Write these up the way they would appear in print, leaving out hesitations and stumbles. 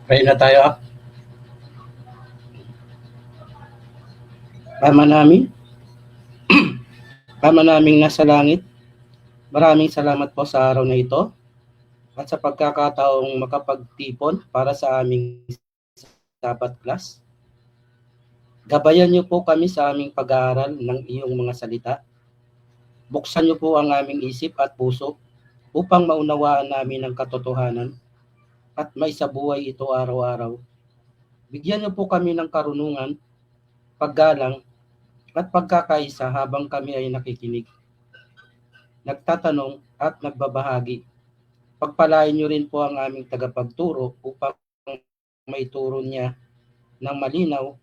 Pray na tayo. Ama namin, Ama naming nasa langit, maraming salamat po sa araw na ito at sa pagkakataong makapagtipon para sa aming Sabbath class. Gabayan niyo po kami sa aming pag-aaral ng iyong mga salita. Buksan niyo po ang aming isip at puso upang maunawaan namin ang katotohanan at maisabuhay ito araw-araw. Bigyan niyo po kami ng karunungan, paggalang at pagkakaisa habang kami ay nakikinig, nagtatanong at nagbabahagi. Pagpalain niyo rin po ang aming tagapagturo upang maituro niya ng malinaw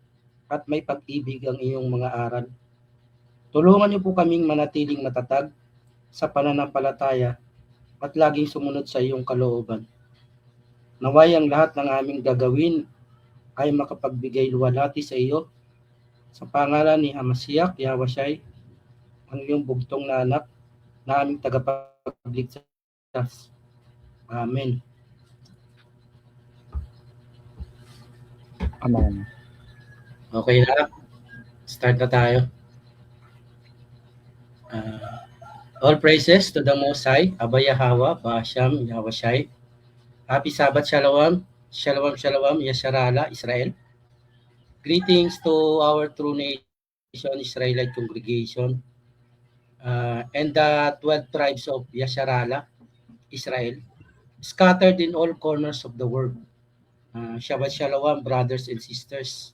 at may pag-ibig ang iyong mga aral. Tulungan niyo po kaming manatiling matatag sa pananampalataya at laging sumunod sa iyong kalooban. Naway ang lahat ng aming gagawin ay makapagbigay luwalhati sa iyo sa pangalan ni Hamasiak Yahweh, ang iyong bugtong na anak na aming tagapagligtas. Amen. Amen. Okay na. Start na tayo. All praises to the Most High, Abba Yahweh, Ba'asham Yahweh. Happy Sabbath Shalom. Shalom, Shalom, Yasharala, Israel. Greetings to our True Nation Israelite congregation and the 12 tribes of Yasharala, Israel, scattered in all corners of the world. Shabbat Shalom, brothers and sisters.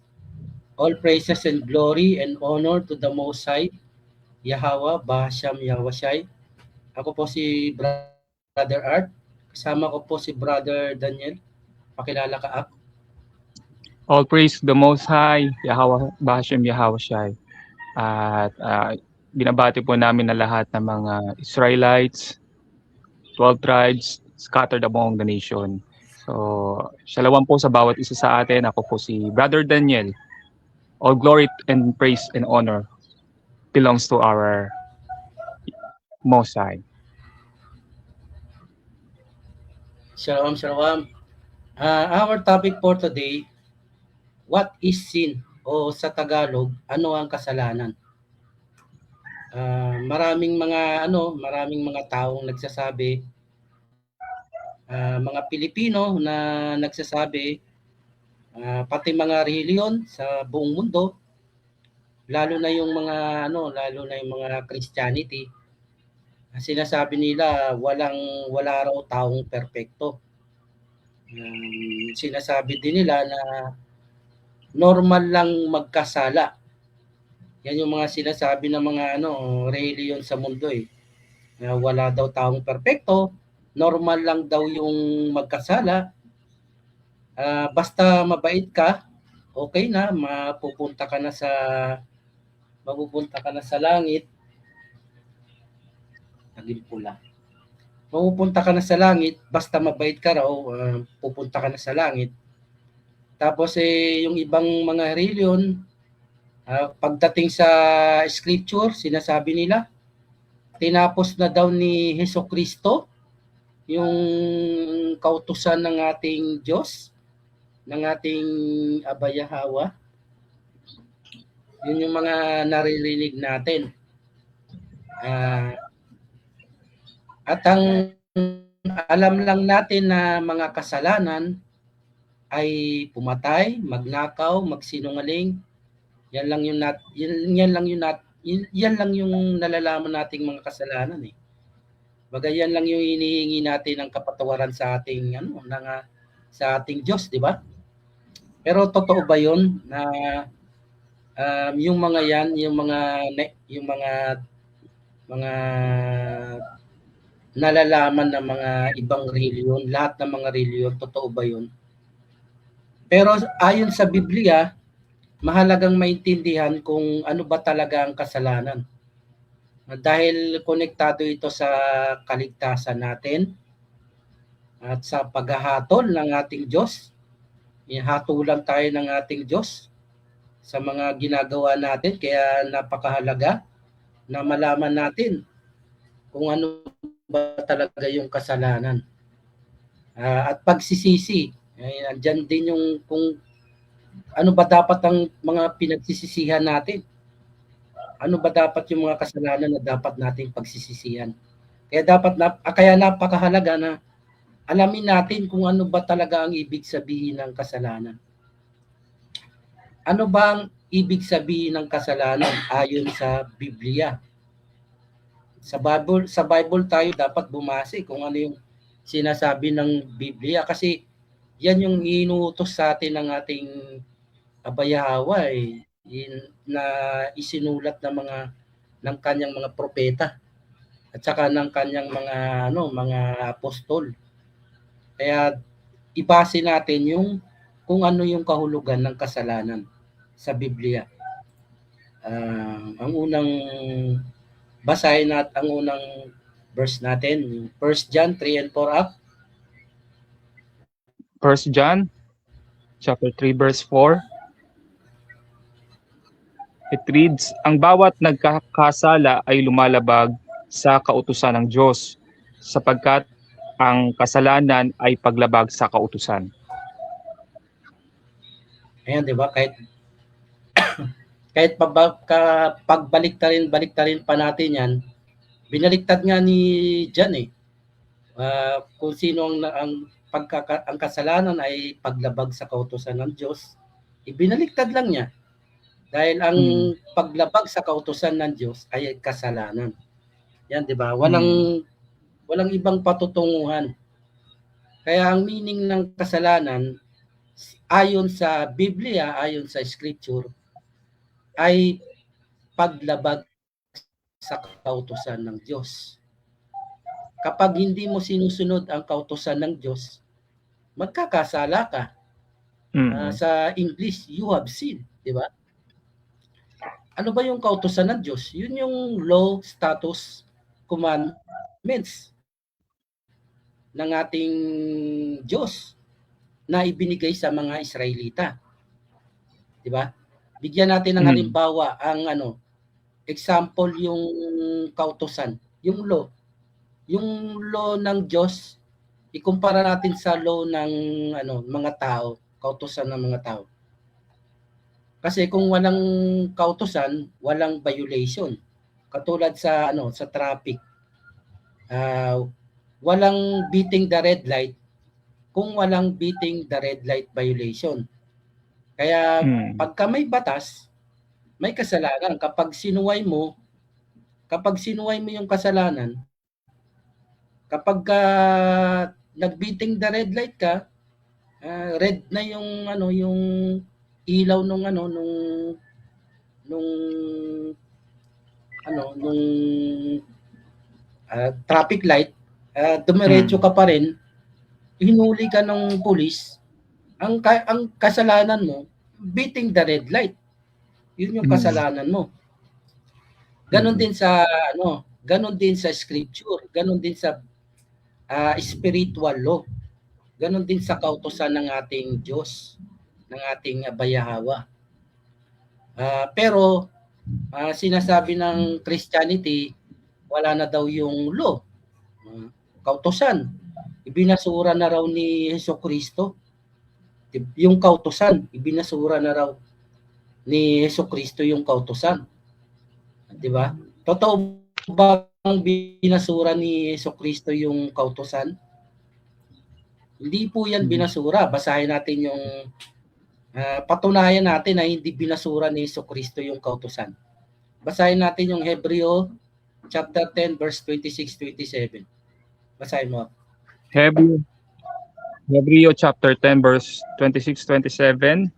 All praises and glory and honor to the Most High, Yahweh, Ba'asham Yahweh. Ako po si Brother Art. Kasama ko po si Brother Daniel. Pakilala ka, Ak. All praise the Most High, Yahweh, Ba'ashem Yahweh Shai. At binabati po namin na lahat ng mga Israelites, 12 tribes, scattered among the nation. So, shalom po sa bawat isa sa atin. Ako po si Brother Daniel. All glory and praise and honor belongs to our Most High. Shalom, Shalom. Our topic for today, what is sin? O sa Tagalog, ano ang kasalanan? Maraming mga taong nagsasabi, mga Pilipino na nagsasabi, pati mga reliyon sa buong mundo, lalo na yung mga Christianity, sinasabi nila wala raw taong perpekto. Sinasabi din nila na normal lang magkasala. Yan yung mga sinasabi ng mga reliyon sa mundo eh. Wala daw taong perpekto, normal lang daw yung magkasala. Basta mabait ka, okay na, mapupunta ka na sa langit. Naging pula. Mapupunta ka na sa langit, basta mabait ka raw, pupunta ka na sa langit. Tapos yung ibang mga reliyon, pagdating sa scripture, sinasabi nila, tinapos na daw ni Hesukristo yung kautusan ng ating Diyos, ng ating Abba Yahweh. Yun yung mga naririnig natin. At ang alam lang natin na mga kasalanan ay pumatay, magnakaw, magsinungaling. Yan lang yung nalalaman nating mga kasalanan eh. Baga yan lang yung hinihingi natin ng kapatawaran sa ating sa ating Diyos, di ba? Pero totoo ba 'yon na yung mga yan, yung mga nalalaman ng mga ibang reliyon, lahat ng mga reliyon, totoo ba 'yon? Pero ayon sa Biblia, mahalagang maintindihan kung ano ba talaga ang kasalanan. Dahil konektado ito sa kaligtasan natin at sa paghahatol ng ating Diyos. Ihatulan tayo ng ating Diyos sa mga ginagawa natin, kaya napakahalaga na malaman natin kung ano ba talaga yung kasalanan. At pagsisisi Andyan din yung kung ano ba dapat ang mga pinagsisisihan natin. Ano ba dapat yung mga kasalanan na dapat nating pagsisisihan. Kaya napakahalaga na alamin natin kung ano ba talaga ang ibig sabihin ng kasalanan. Ano ba ang ibig sabihin ng kasalanan ayon sa Biblia? Sa Bible tayo dapat bumase kung ano yung sinasabi ng Biblia kasi yan yung inuutos sa atin ng ating Abayahawa na isinulat ng kanyang mga propeta at saka ng kanyang mga apostol. Kaya ibase natin yung kung ano yung kahulugan ng kasalanan sa Biblia. Ang unang basahin ang unang verse natin, 1 John 3 and 4 up. 1 John chapter 3 verse 4. It reads, ang bawat nagkakasala ay lumalabag sa kautusan ng Diyos, sapagkat ang kasalanan ay paglabag sa kautusan. Ayan, di ba? Kahit pagbalik-tarin pa natin yan, binaliktad nga ni John kung sino ang kasalanan ay paglabag sa kautusan ng Diyos, ibinaliktad lang niya. Dahil ang paglabag sa kautusan ng Diyos ay kasalanan. Yan, di ba? Walang ibang patutunguhan. Kaya ang meaning ng kasalanan ayon sa Biblia, ayon sa Scripture, ay paglabag sa kautusan ng Diyos. Kapag hindi mo sinusunod ang kautusan ng Diyos, magkakasala ka. Sa English, you have sinned, di ba? Ano ba yung kautusan ng Diyos? Yun yung law, status, commandments ng ating Diyos na ibinigay sa mga Israelita. Di ba? Bigyan natin ng halimbawa ang example yung kautusan, yung law. Yung law ng Diyos, ikumpara natin sa law ng mga tao, kautusan ng mga tao. Kasi kung walang kautusan, walang violation. Katulad sa traffic. Walang beating the red light kung walang beating the red light violation. Kaya pagka may batas, may kasalanan. Kapag sinuway mo yung kasalanan, kapag nag-beating the red light ka, red na yung yung ilaw nung traffic light, dumiretso ka pa rin, hinuli ka ng pulis, ang kasalanan mo, beating the red light. Yun yung kasalanan mo. Ganon din sa scripture, ganon din sa spiritual law. Ganon din sa kautusan ng ating Diyos, ng ating Abayahawa. Pero sinasabi ng Christianity, wala na daw yung law, kautusan. Ibinasura na raw ni Jesucristo. Yung kautusan, ibinasura na raw ni Jesucristo yung kautusan. Di ba? Totoo ba ang binasura ni Jesucristo yung kautusan? Hindi po yan binasura. Basahin natin yung patunayan natin na hindi binasura ni Jesucristo yung kautusan. Basahin natin yung Hebreo chapter 10 verse 26-27. Basahin mo. Hebreo chapter 10 verse 26-27.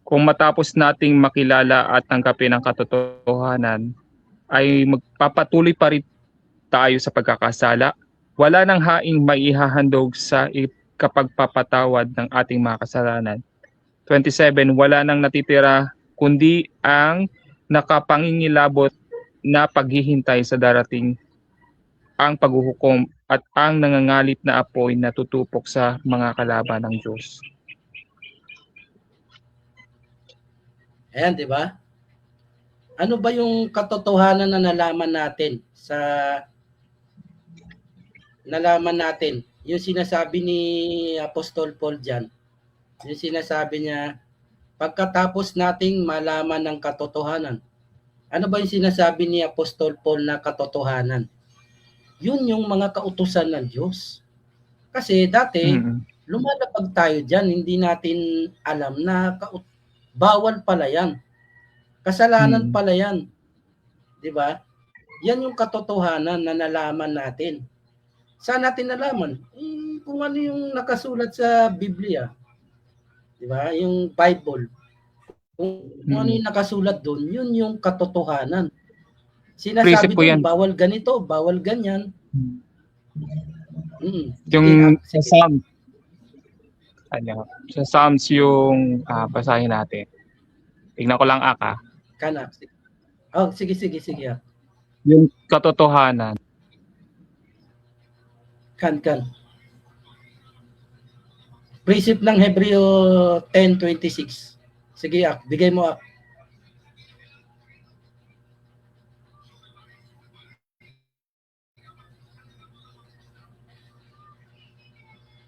Kung matapos nating makilala at tanggapin ang katotohanan, ay magpapatuloy pa rin tayo sa pagkakasala, wala nang haing maihahandog sa kapagpapatawad ng ating mga kasalanan. 27, wala nang natitira kundi ang nakapangingilabot na paghihintay sa darating ang paghuhukom at ang nangangalit na apoy na tutupok sa mga kalaban ng Diyos. Ayan, di ba? Ano ba yung katotohanan na nalaman natin yung sinasabi ni Apostol Paul dyan, yung sinasabi niya, pagkatapos nating malaman ng katotohanan. Ano ba yung sinasabi ni Apostol Paul na katotohanan? Yun yung mga kautusan ng Diyos. Kasi dati, lumalapag tayo dyan, hindi natin alam na bawal pala yan. Kasalanan pala yan. Di ba? Yan yung katotohanan na nalaman natin. Saan natin nalaman? Kung ano yung nakasulat sa Biblia. Di ba? Yung Bible. Kung ano yung nakasulat doon, yun yung katotohanan. Sinasabi doon, bawal ganito, bawal ganyan. Yung sa Psalms, sa Psalms yung basahin natin. Tingnan ko lang Aka. Kanak. Oh, sige. Yung katotohanan. Kan. Prinsip ng Hebreo 10:26. Sige, bigay mo Ak.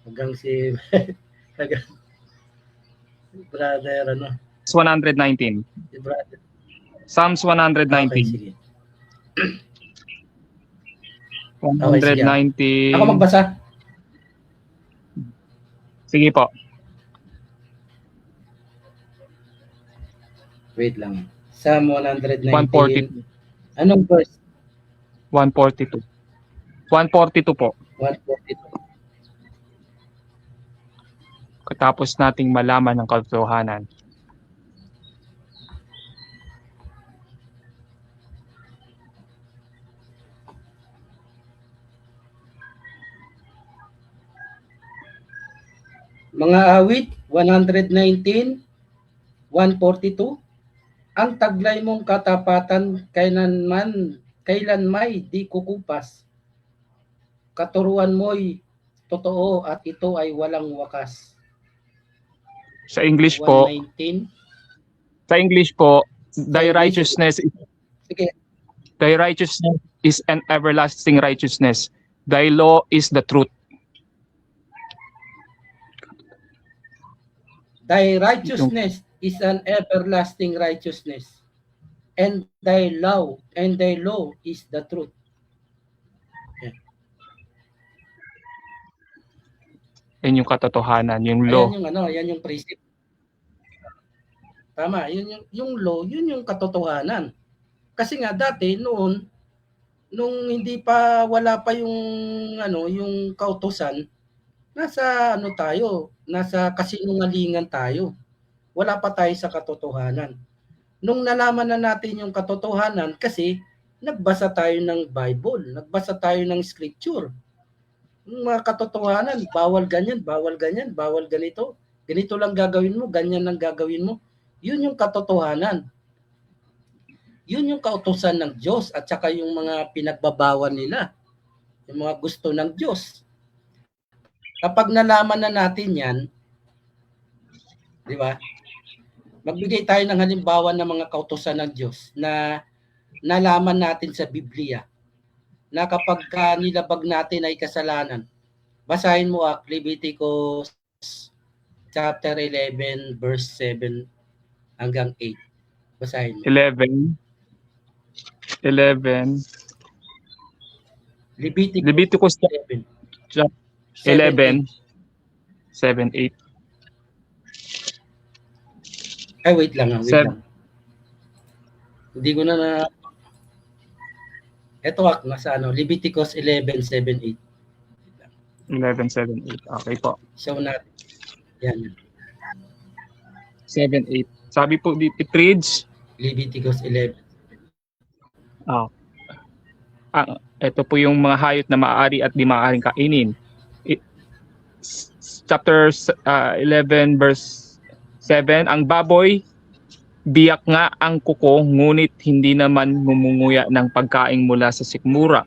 Hanggang si brother 119. Si brother. Psalms 119. Okay, sige. 119. Ako magbasa? Sige po. Wait lang. Psalm 119. 142. Anong verse? 142. 142 po. 142. Katapos nating malaman ng katotohanan. Mga awit, 119, 142. Ang taglay mong katapatan kailanmay di kukupas. Katuruan mo'y totoo at ito ay walang wakas. Sa English po, 119. Sa English po, thy righteousness is an everlasting righteousness. Thy law is the truth. Thy righteousness is an everlasting righteousness, and thy law is the truth. Yan yung katotohanan, yung law. Yan yung principle. Tama, yung law, yun yung katotohanan. Kasi nga dati nung hindi pa wala pa yung kautusan, nasa kasinungalingan tayo. Wala pa tayo sa katotohanan. Nung nalaman na natin yung katotohanan, kasi nagbasa tayo ng Bible, nagbasa tayo ng scripture. Yung mga katotohanan, bawal ganyan, bawal ganito. Ganito lang gagawin mo, ganyan lang gagawin mo. Yun yung katotohanan. Yun yung kautusan ng Diyos at saka yung mga pinagbabawal nila. Yung mga gusto ng Diyos. Kapag nalaman na natin yan, di ba? Magbigay tayo ng halimbawa ng mga kautusan ng Diyos na nalaman natin sa Biblia na kapag nilabag natin ay kasalanan. Basahin mo Leviticus chapter 11 verse 7 hanggang 8. Basahin mo. 11. Leviticus 11. 11, 7, 8. Ay, wait lang. Hindi ko na ito nasa Leviticus 11, 7, 8. 11, 7, 8. Okay po. Show natin. Yan. 7, 8. Sabi po dito, it reads Leviticus 11. Ito po yung mga hayop na maaari at di maaaring kainin. Chapter 11 verse 7, ang baboy, biyak nga ang kuko, ngunit hindi naman mumunguya ng pagkain mula sa sikmura.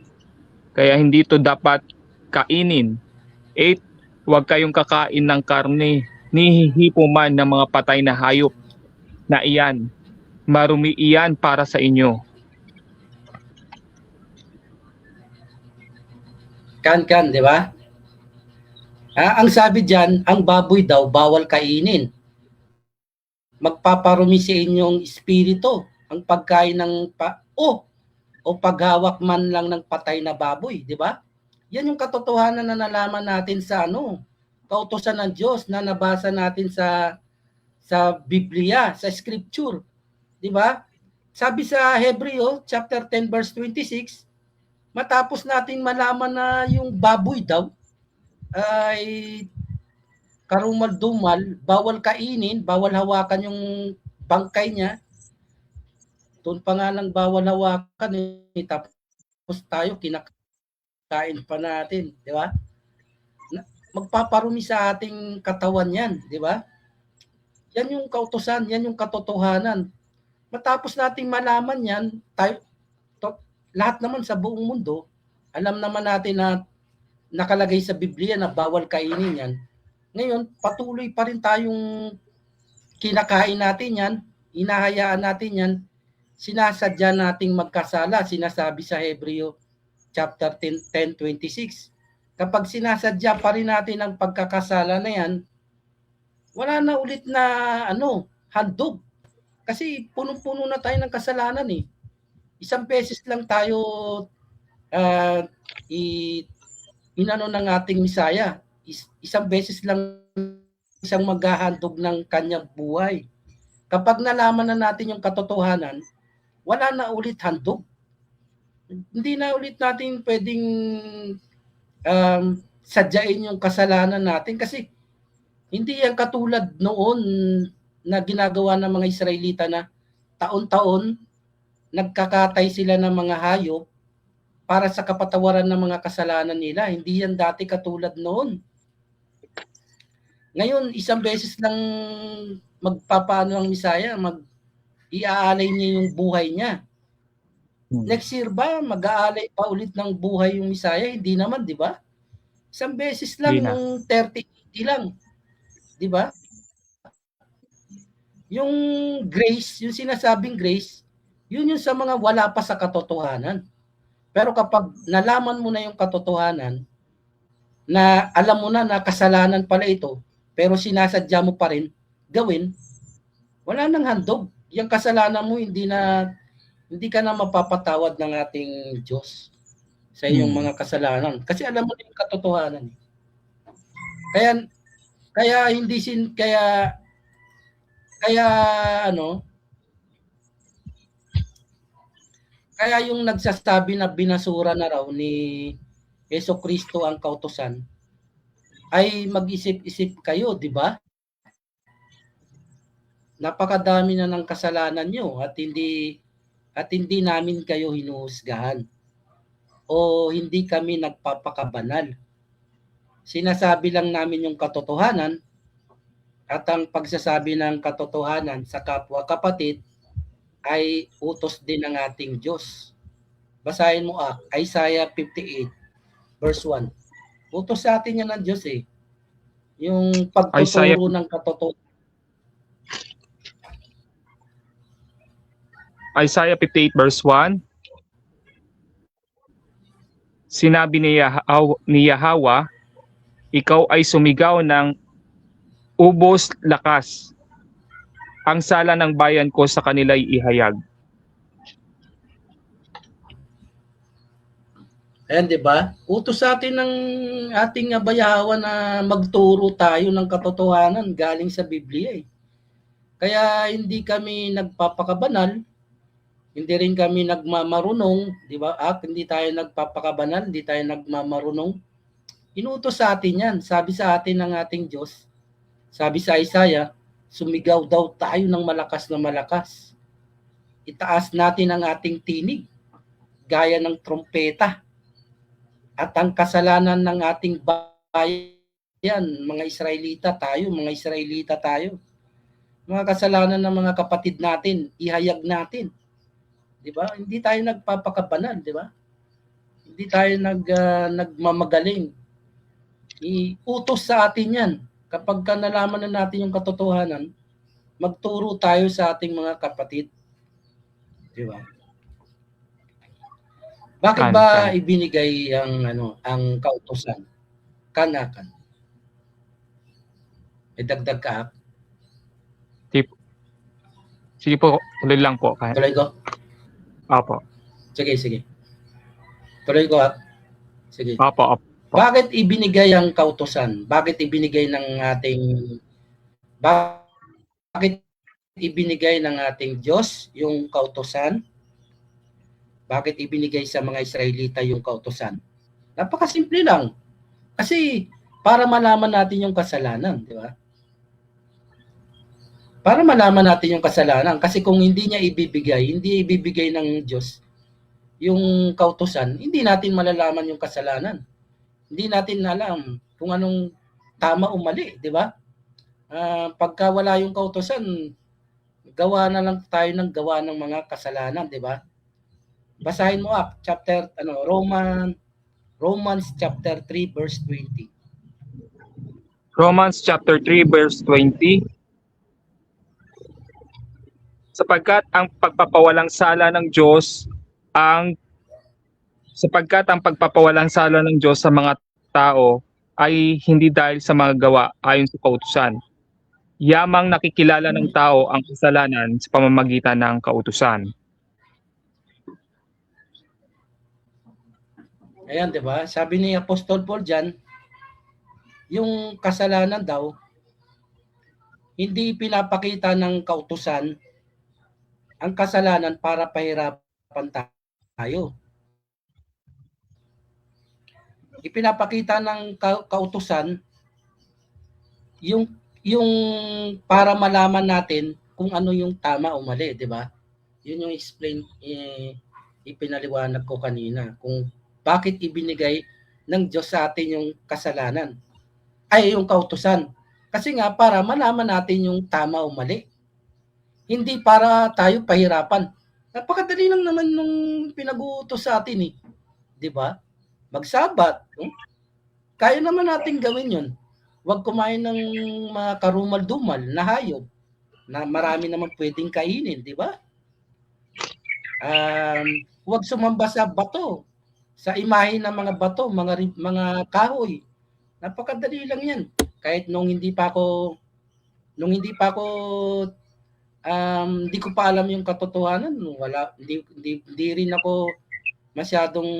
Kaya hindi ito dapat kainin. 8, huwag kayong kakain ng karne, ni hihipo man ng mga patay na hayop na iyan. Marumi iyan para sa inyo. Kan, di ba? Ang sabi diyan, ang baboy daw bawal kainin. Magpaparumi sa inyong espiritu ang pagkain ng o paghawak man lang ng patay na baboy, di ba? Yan yung katotohanan na nalaman natin sa kautusan ng Diyos na nabasa natin sa Biblia, sa scripture, di ba? Sabi sa Hebreo chapter 10 verse 26, matapos natin malaman na yung baboy daw ay karumal-dumal, bawal kainin, bawal hawakan yung bangkay niya. Doon pa nga lang bawal hawakan tapos tayo kinakain pa natin, di ba? Magpaparumi sa ating katawan yan, di ba? Yan yung kautusan, yan yung katotohanan. Matapos nating malaman yan, lahat naman sa buong mundo, alam naman natin na nakalagay sa Biblia na bawal kainin yan. Ngayon, patuloy pa rin tayong kinakain natin yan, hinahayaan natin yan, sinasadya nating magkasala, sinasabi sa Hebreo chapter 10:26. Kapag sinasadya pa rin natin ang pagkakasala na yan, wala na ulit na handog. Kasi punong-puno na tayo ng kasalanan eh. Isang beses lang tayo inano ng ating Misaya. Isang beses lang siyang maghahandog ng kanyang buhay. Kapag nalaman na natin yung katotohanan, wala na ulit handog. Hindi na ulit natin pwedeng sadyain yung kasalanan natin kasi hindi yan katulad noon na ginagawa ng mga Israelita na taon-taon nagkakatay sila ng mga hayop para sa kapatawaran ng mga kasalanan nila. Hindi yan dati katulad noon. Ngayon, isang beses lang magpapaano ang Misaya, iaalay niya yung buhay niya. Next year ba, mag-aalay pa ulit ng buhay yung Misaya? Hindi naman, di ba? Isang beses lang, nung 30-80 lang. Di ba? Yung grace, yung sinasabing grace, yun yung sa mga wala pa sa katotohanan. Pero kapag nalaman mo na yung katotohanan, na alam mo na kasalanan pala ito, pero sinasadya mo pa rin gawin, wala nang handog. Yung kasalanan mo, hindi ka na mapapatawad ng ating Diyos sa iyong mga kasalanan. Kasi alam mo na yung katotohanan. Kaya yung nagsasabi na binasura na raw ni Jesucristo ang kautusan, ay mag-isip-isip kayo, di ba? Napakadami na ng kasalanan nyo at hindi namin kayo hinuhusgahan o hindi kami nagpapakabanal. Sinasabi lang namin yung katotohanan at ang pagsasabi ng katotohanan sa kapwa kapatid ay utos din ng ating Diyos. Basahin mo Isaiah 58 verse 1. Utos sa atin yan ng Diyos eh. Yung pagtuturo ng katotohanan. Isaiah 58 verse 1. Sinabi ni Yahweh, ikaw ay sumigaw ng ubos lakas. Ang sala ng bayan ko sa kanila'y ihayag. Ayan, di ba? Utos sa atin ng ating abayahawa na magturo tayo ng katotohanan galing sa Biblia eh. Kaya hindi kami nagpapakabanal, hindi rin kami nagmamarunong, di ba? At hindi tayo nagpapakabanal, hindi tayo nagmamarunong. Inutos sa atin yan. Sabi sa atin ng ating Diyos, sabi sa Isaiah, sumigaw daw tayo ng malakas na malakas. Itaas natin ang ating tinig, gaya ng trompeta. At ang kasalanan ng ating bayan, mga Israelita tayo, mga kasalanan ng mga kapatid natin, ihayag natin. Di ba? Hindi tayo nagpapakabanal, di ba? Hindi tayo nagmamagaling. Iutos sa atin yan. Kapag nalaman na natin yung katotohanan, magturo tayo sa ating mga kapatid. Di ba? Bakit ba ibinigay ang kautusan? Kanakan. May dagdag ka, Ak? Sige po, tuloy lang po. Tuloy ko? Opo. Sige. Tuloy ko, Ak. Sige. Opo. Bakit ibinigay ang kautusan? Bakit ibinigay ng ating Diyos yung kautusan? Bakit ibinigay sa mga Israelita yung kautusan? Napakasimple lang. Kasi para malaman natin yung kasalanan, di ba? Para malaman natin yung kasalanan. Kasi kung hindi ibibigay ng Diyos yung kautusan, hindi natin malalaman yung kasalanan. Hindi natin alam kung anong tama o mali, di ba? Pagka wala yung kautusan, gawa na lang tayo ng gawa ng mga kasalanan, di ba? Basahin mo, Ak, Romans chapter 3 verse 20. Romans chapter 3 verse 20. Sapagkat ang pagpapawalang sala ng Diyos sa mga tao ay hindi dahil sa mga gawa ayon sa kautusan. Yamang nakikilala ng tao ang kasalanan sa pamamagitan ng kautusan. Ayan, di ba? Sabi ni Apostol Paul diyan, yung kasalanan daw hindi pinapakita ng kautusan ang kasalanan para pahirapan tayo. Ipinapakita ng kautusan yung para malaman natin kung ano yung tama o mali, di ba? Yun yung ipinaliwanag ko kanina, kung bakit ibinigay ng Diyos sa atin yung kasalanan. Yung kautusan. Kasi nga para malaman natin yung tama o mali. Hindi para tayo pahirapan. Napakadali lang naman nung pinag-uutos sa atin eh. 'Di ba? Magsabat. Kaya naman natin gawin 'yon. Huwag kumain ng mga karumal-dumal na hayop na marami naman pwedeng kainin, 'di ba? Huwag sumamba sa bato, sa imahe ng mga bato, mga kahoy. Napakadali lang 'yan. Kahit nung hindi pa ako hindi ko pa alam yung katotohanan, hindi rin ako masyadong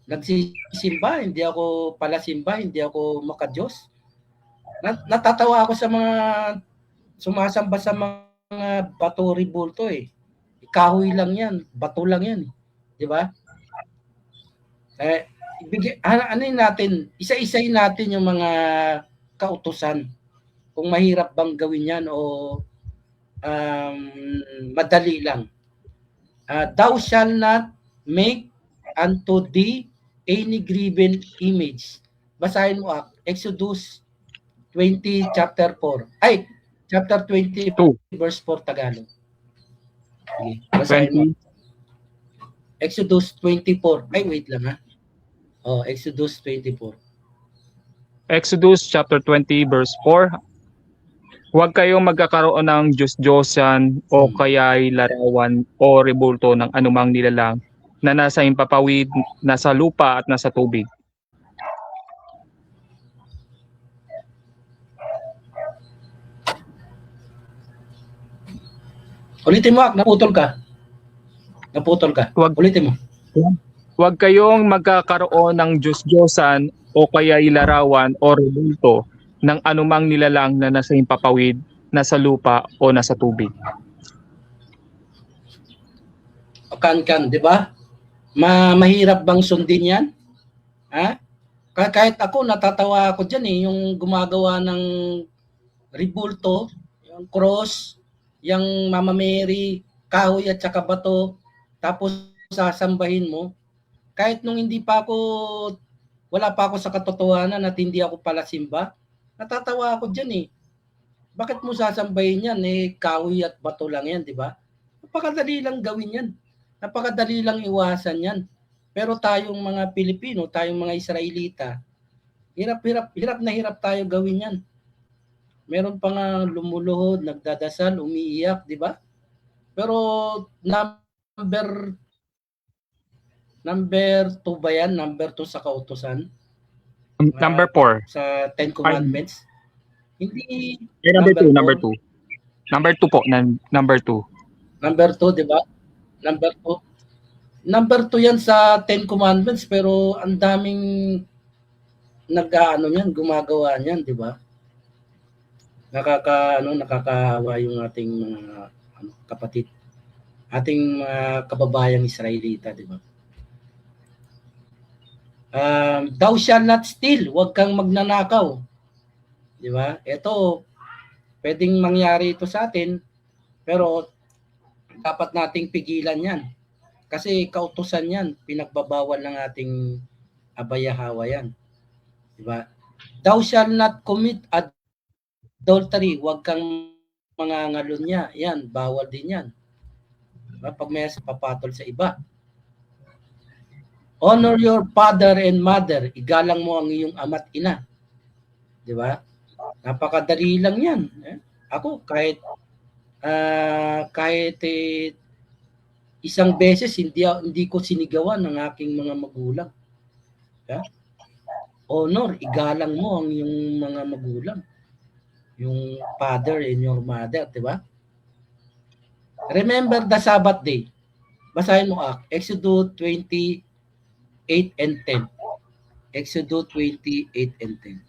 nagsisimba, hindi ako palasimba, hindi ako makadiyos. Natatawa ako sa mga sumasamba sa mga bato ribulto eh. Kahoy lang yan, bato lang yan, di ba? Natin, isa-isahin natin yung mga kautusan. Kung mahirap bang gawin yan o madali lang. Thou shall not make unto thee any graven image. Basahin mo, Exodus 20 chapter 4. Chapter 20 verse 4 Tagalog. Okay, basahin mo. Exodus 24. Wait lang ha. Exodus 24. Exodus chapter 20 verse 4. Huwag kayong magkakaroon ng Diyos-Diyosan o kaya'y larawan o rebulto ng anumang nilalang na nasa himpapawid, nasa lupa at nasa tubig. Ulitin mo, naputol ka. Ulitin mo. Huwag kayong magkakaroon ng Diyos-Diyosan o kaya'y larawan o rebulto ng anumang nilalang na nasa himpapawid, nasa lupa o nasa tubig. Kan, di ba? Mahirap bang sundin yan? Kahit ako, natatawa ako dyan eh, yung gumagawa ng ribulto, yung cross, yung Mama Mary, kahoy at saka bato, tapos sasambahin mo. Kahit nung wala pa ako sa katotohanan at hindi ako pala simba, natatawa ako dyan eh. Bakit mo sasambahin yan? Kahoy at bato lang yan, di ba? Napakadali lang gawin yan. Napakadali lang iwasan yan. Pero tayong mga Pilipino, tayong mga Israelita, hirap na hirap tayo gawin yan. Meron pa nga lumuluhod, nagdadasal, umiiyak, di ba? Pero number 2 ba yan? Number 2 sa kautusan? Number 4. Sa 10 Commandments. Hindi Eh, number number 2, number 4. 2. Number 2 po, number 2. Number 2, di ba? Number 2. Number 2 yan sa 10 Commandments, pero ang daming nag-aano niyan, gumagawa niyan, di ba? Nakakaawa yung ating mga kapatid, ating mga kababayang Israelita, di ba? Thou shall not steal, huwag kang magnanakaw. Di ba? Ito, pwedeng mangyari ito sa atin, pero dapat nating pigilan yan. Kasi kautusan yan, pinagbabawal ng ating abayahawa yan. Di ba? Thou shall not commit adultery, huwag kang mangangalunya. Yan, bawal din yan. Diba? Pag may papatol sa iba. Honor your father and mother. Igalang mo ang iyong ama't ina. Di ba? Napakadali lang yan. Ako, kahit isang beses, hindi ko sinigawan ng aking mga magulang. Yeah? Honor, igalang mo ang iyong mga magulang. Yung father and your mother, di ba? Remember the Sabbath day. Basahin mo Exodus 28 and 10. Exodus 28 and 10.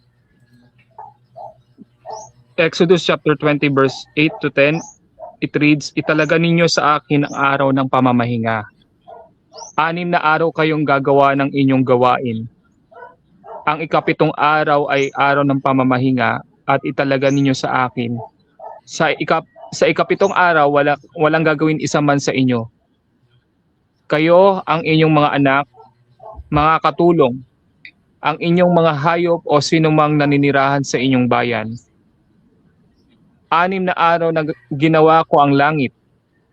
Exodus chapter 20 verse 8 to 10, it reads, "Italaga ninyo sa akin ang araw ng pamamahinga. 6 na araw kayong gagawa ng inyong gawain. Ang ikapitong araw ay araw ng pamamahinga at italaga ninyo sa akin. Sa ikapitong araw, walang gagawin isa man sa inyo. Kayo, ang inyong mga anak, mga katulong, ang inyong mga hayop o sinumang naninirahan sa inyong bayan. 6 na araw na ginawa ko ang langit,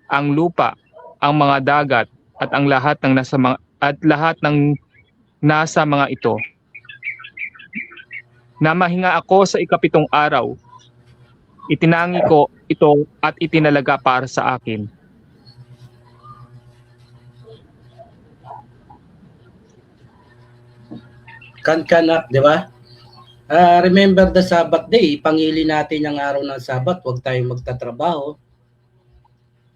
ang lupa, ang mga dagat, at ang lahat ng nasa mga ito. Namahinga ako sa ikapitong araw. Itinangi ko ito at itinalaga para sa akin." Kankanak, di ba? Remember the Sabbath day, pangili natin ang araw ng Sabbath, huwag tayong magtatrabaho.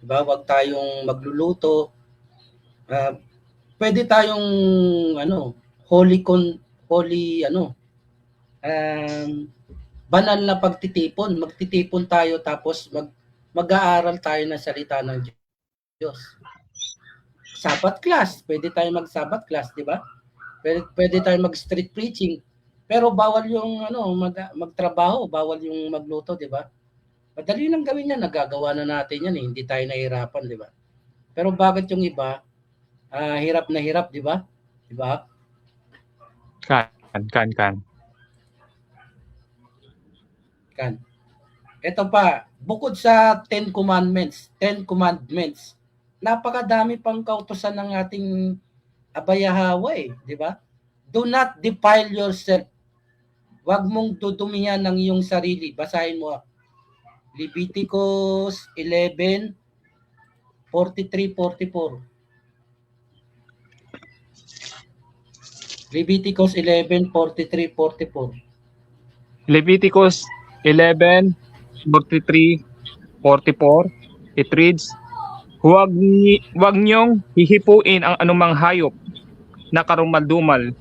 Diba? Huwag tayong magluluto. Pwede tayong banal na pagtitipon. Magtitipon tayo tapos mag-aaral tayo ng salita ng Diyos. Sabbath class, pwede tayong mag-Sabbath class, di ba? Pwede tayong mag-street preaching. Pero bawal yung magtrabaho, bawal yung magluto, di ba? Madali lang gawin yan, nagagawa na natin yan, hindi tayo nahihirapan, di ba? Pero bakit yung iba hirap na hirap, di ba? Di ba? Kan. Ito pa, bukod sa 10 Commandments, napakadami pang kautusan ng ating abayahawa di ba? Do not defile yourself. Huwag mong dudumihan ng iyong sarili. Basahin mo Leviticus 11, 43-44. Leviticus 11, 43-44. Leviticus 11, 43-44, it reads, Huwag niyong hihipuin ang anumang hayop na karumal-dumal.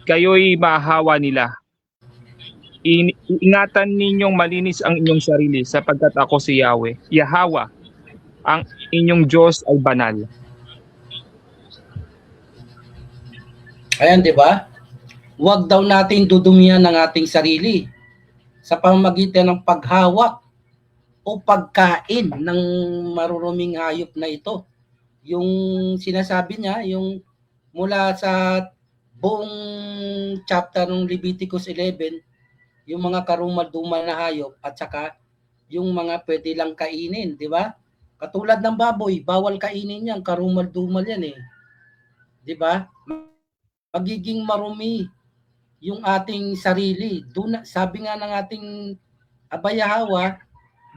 Kayo'y mahahawa nila. Ingatan ninyong malinis ang inyong sarili sapagkat ako si Yahweh. Yahweh, ang inyong Diyos ay banal. Ayan, di ba? Huwag daw natin dudumihan ng ating sarili sa pamamagitan ng paghawak o pagkain ng maruruming hayop na ito. Yung sinasabi niya, yung mula sa buong chapter ng Leviticus 11, yung mga karumal-dumal na hayop at saka yung mga pwede lang kainin, di ba? Katulad ng baboy, bawal kainin yan, karumal-dumal yan di ba? Magiging marumi yung ating sarili. Sabi nga ng ating abayahawa,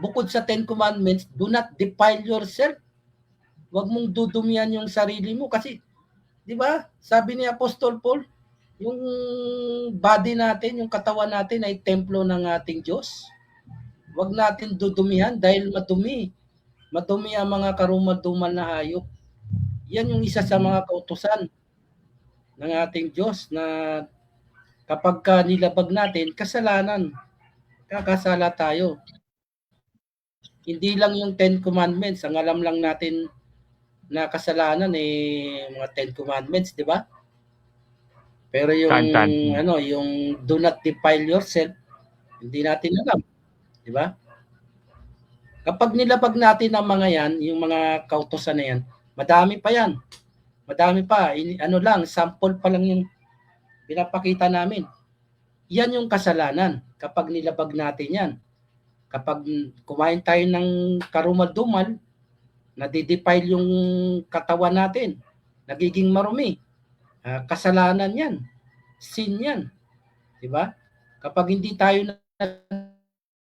bukod sa 10 Commandments, do not defile yourself. Huwag mong dudumihan yung sarili mo kasi, di ba? Sabi ni Apostol Paul, Yung body natin, yung katawan natin ay templo ng ating Diyos. Huwag natin dudumihan dahil madumi. Madumi ang mga karumal-dumal na hayop. Yan yung isa sa mga kautusan ng ating Diyos na kapag nilabag natin, kasalanan. Kakasala tayo. Hindi lang yung 10 Commandments. Ang alam lang natin na kasalanan mga 10 Commandments, di ba? Pero yung yung do not defile yourself, hindi natin alam, di ba? Kapag nilabag natin ang mga yan, yung mga kautusan na yan, madami pa yan. Madami pa. Ano lang, sample pa lang yung pinapakita namin. Yan yung kasalanan kapag nilabag natin yan. Kapag kumain tayo ng karumal-dumal, nadidefile yung katawan natin, nagiging marumi. Kasalanan yan. Sin yan. Diba? Kapag hindi tayo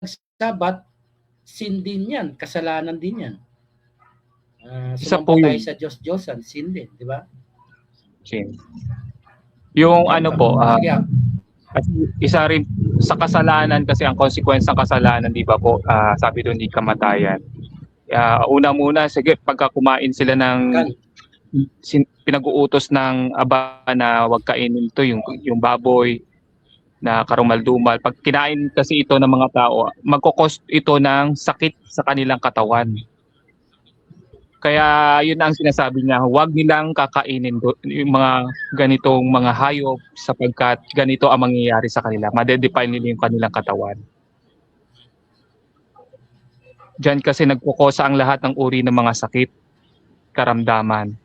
nagsabat, sin din yan. Kasalanan din yan. Sumamba tayo sa Diyos-Diyosan, sin din. Diba? Sin. Yung ano po, isa rin sa kasalanan kasi ang consequence ng kasalanan, di ba po, sabi doon, di kamatayan. Una muna, sige, pagka kumain sila ng pinag-uutos ng aba na wag kainin ito, yung baboy na karumal-dumal. Pag kinain kasi ito ng mga tao, magkukos ito ng sakit sa kanilang katawan. Kaya yun ang sinasabi niya, huwag nilang kakainin yung mga ganitong mga hayop sapagkat ganito ang mangyayari sa kanila. Madedefine nila yung kanilang katawan. Diyan kasi nagkukosa ang lahat ng uri ng mga sakit, karamdaman.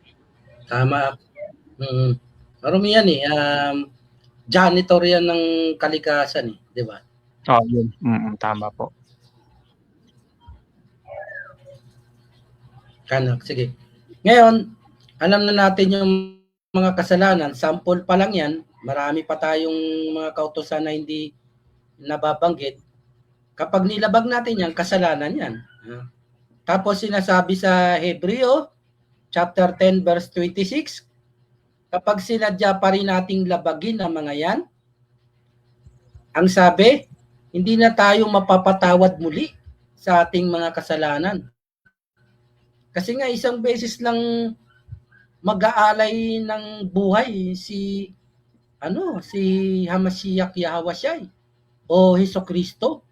Tama. Marami yan janitor yan ng kalikasan di ba? Yun. Tama po. Kanak, sige. Ngayon, alam na natin yung mga kasalanan, sample pa lang yan, marami pa tayong mga kautusan na hindi nababanggit. Kapag nilabag natin yan, kasalanan yan. Tapos sinasabi sa Hebreo, chapter 10, verse 26, kapag sinadya pa rin nating labagin ang mga yan, ang sabi, hindi na tayo mapapatawad muli sa ating mga kasalanan. Kasi nga isang beses lang mag-aalay ng buhay si Hamashiach Yahweh o Hesukristo.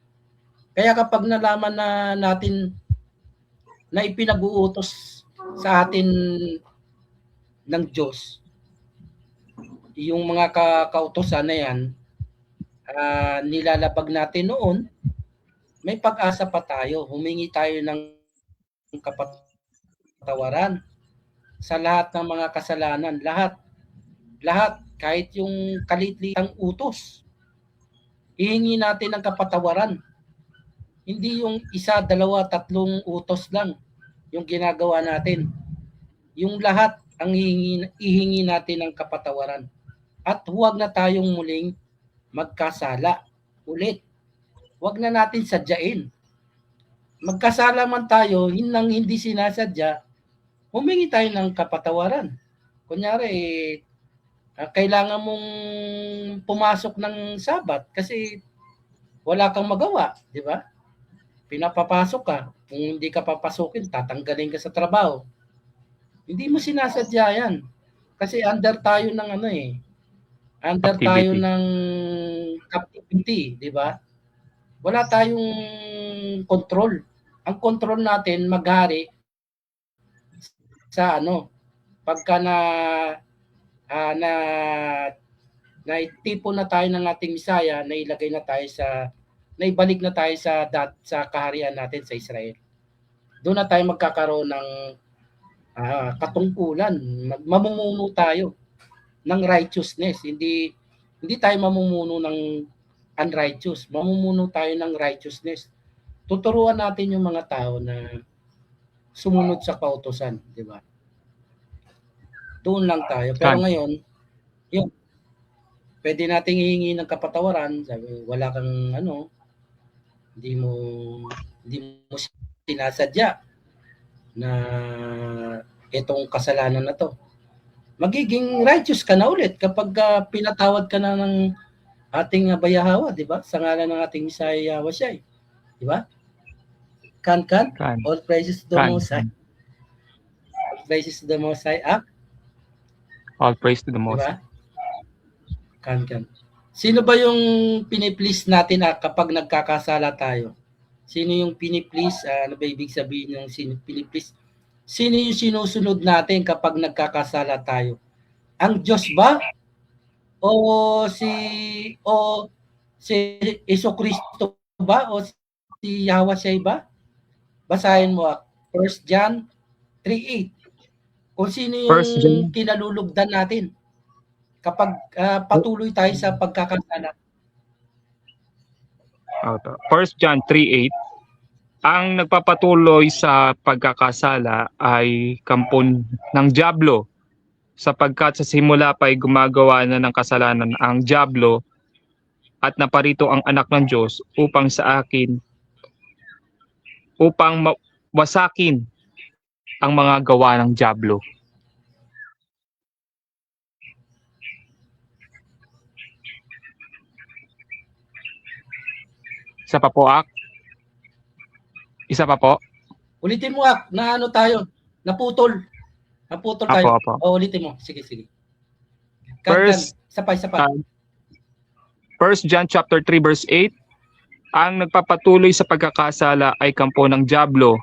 Kaya kapag nalaman na natin na ipinag-uutos sa atin ng Diyos, yung mga kautosan na yan, nilalabag natin noon, may pag-asa pa tayo. Humingi tayo ng kapatawaran sa lahat ng mga kasalanan. Lahat, kahit yung kalitliang utos, hihingi natin ng kapatawaran. Hindi yung 1, 2, 3 utos lang yung ginagawa natin. Yung lahat ang ihingi natin ng kapatawaran. At huwag na tayong muling magkasala ulit. Huwag na natin sadyain. Magkasala man tayo, hindi sinasadya, humingi tayo ng kapatawaran. Kunyari, kailangan mong pumasok ng Sabat kasi wala kang magawa, di ba? Pinapapasok ka. Kung hindi ka papasukin, tatanggalin ka sa trabaho. Hindi mo sinasadya yan. Kasi under tayo ng under activity. Tayo ng captivity, di ba? Wala tayong control. Ang control natin maghari sa pagka naitipon na tayo ng ating misaya, naibalik na tayo sa kaharian natin sa Israel. Doon na tayo magkakaroon ng katungkulan. Mamumuno tayo ng righteousness. Hindi tayo mamumuno ng unrighteous. Mamumuno tayo ng righteousness. Tuturuan natin yung mga tao na sumunod sa kautusan, di ba? Doon lang tayo. Pero ngayon, yun, pwede nating hihingi ng kapatawaran, sabi, wala kang hindi mo sinasadya na itong kasalanan na to. magiging righteous ka na ulit kapag pinatawad ka na ng ating Abayahawa, di ba? Sa ngalan ng ating Messiah Yahweh Shai. Di ba? Kan. All praises to the Most High. All praises to the Most High. All praise to the Most High. Kan. Sino ba yung piniplease natin kapag nagkakasala tayo? Sino yung piniplease? Ano ba ibig sabihin ng piniplease? Sino yung sinusunod natin kapag nagkakasala tayo? Ang Diyos ba? O si Jesucristo ba? O si Yahweh Shai ba? Basahin mo 1 John 3:8. Kung sino yung kinalulugdan natin kapag patuloy tayo sa pagkakasala. 1 John 3:8. Ang nagpapatuloy sa pagkakasala ay kampon ng dyablo, sapagkat sa simula pa ay gumagawa na ng kasalanan ang dyablo at naparito ang anak ng Diyos upang wasakin ang mga gawa ng dyablo. Isa pa po, Ak. Isa pa po. Ulitin mo, Ak, na ano tayo? Naputol tayo. Apo. Ulitin mo. Sige. Isa pa. 1 John chapter 3 verse 8. Ang nagpapatuloy sa pagkakasala ay kampo ng dyablo,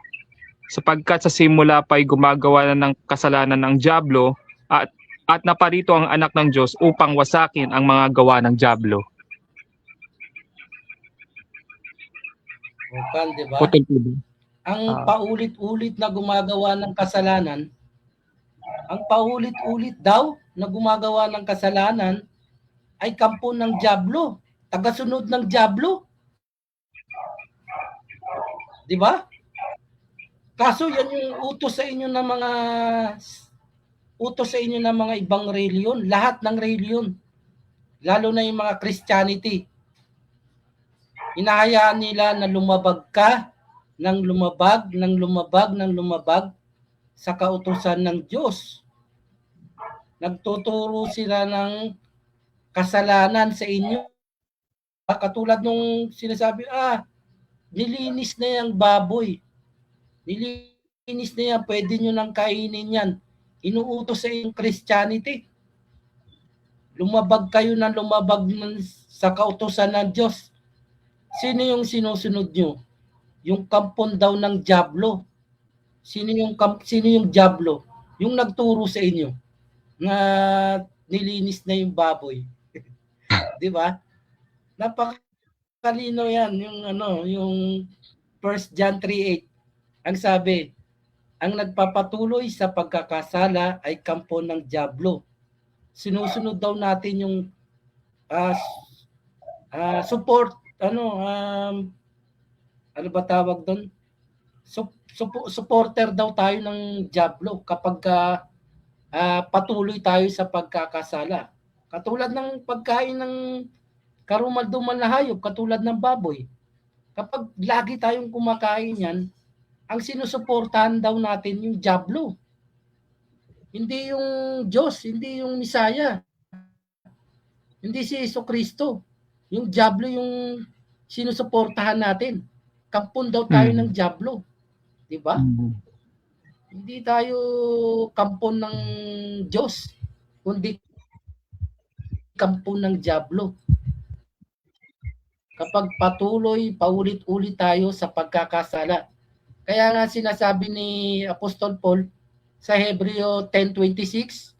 sapagkat sa simula pa ay gumagawa na ng kasalanan ng dyablo at naparito ang anak ng Diyos upang wasakin ang mga gawa ng dyablo. Kan, di ba? Ang paulit-ulit na gumagawa ng kasalanan, ay kampo ng dyablo, tagasunod ng dyablo. Di ba? Kaso yan yung utos sa inyo ng mga ibang reliyon, lahat ng reliyon. Lalo na yung mga Christianity. Hinahayaan nila na lumabag ka ng lumabag sa kautusan ng Diyos. Nagtuturo sila ng kasalanan sa inyo. Katulad nung sinasabi, nilinis na yung baboy. Nilinis na yan, pwede nyo nang kainin yan. Inuutos sa inyong Christianity. Lumabag kayo ng lumabag sa kautusan ng Diyos. Sino yung sinusunod nyo? Yung kampon daw ng dyablo. Sino yung dyablo? Yung nagturo sa inyo na nilinis na yung baboy. Di ba? Napakalino yan yung 1 John 3:8. Ang sabi, ang nagpapatuloy sa pagkakasala ay kampo ng dyablo. Sinusunod daw natin yung support, ano ba tawag doon? Supporter daw tayo ng dyablo kapag patuloy tayo sa pagkakasala. Katulad ng pagkain ng karumal-dumal na hayop, katulad ng baboy. Kapag lagi tayong kumakain yan, ang sinusuportahan daw natin yung dyablo. Hindi yung Diyos, hindi yung Messiah. Hindi si Jesucristo. Yung dyablo yung sinusuportahan natin. Kampon daw tayo ng dyablo. Di ba? Hindi tayo kampon ng Diyos, kundi kampon ng dyablo. Kapag paulit-ulit tayo sa pagkakasala. Kaya nga sinasabi ni Apostol Paul sa Hebreo 10:26,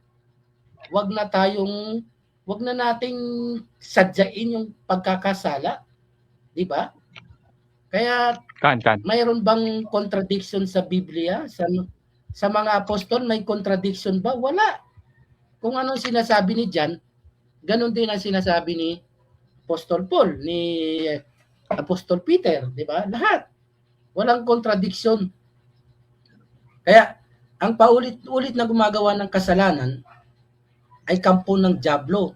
wag na nating sadyain yung pagkakasala. Di ba? Kaya mayroon bang contradiction sa Biblia? Sa mga apostol, may contradiction ba? Wala. Kung anong sinasabi ni John, ganun din ang sinasabi ni Apostol Paul, ni Apostol Peter, di ba? Lahat. Walang contradiction. Kaya, ang paulit-ulit na gumagawa ng kasalanan ay kampo ng dyablo.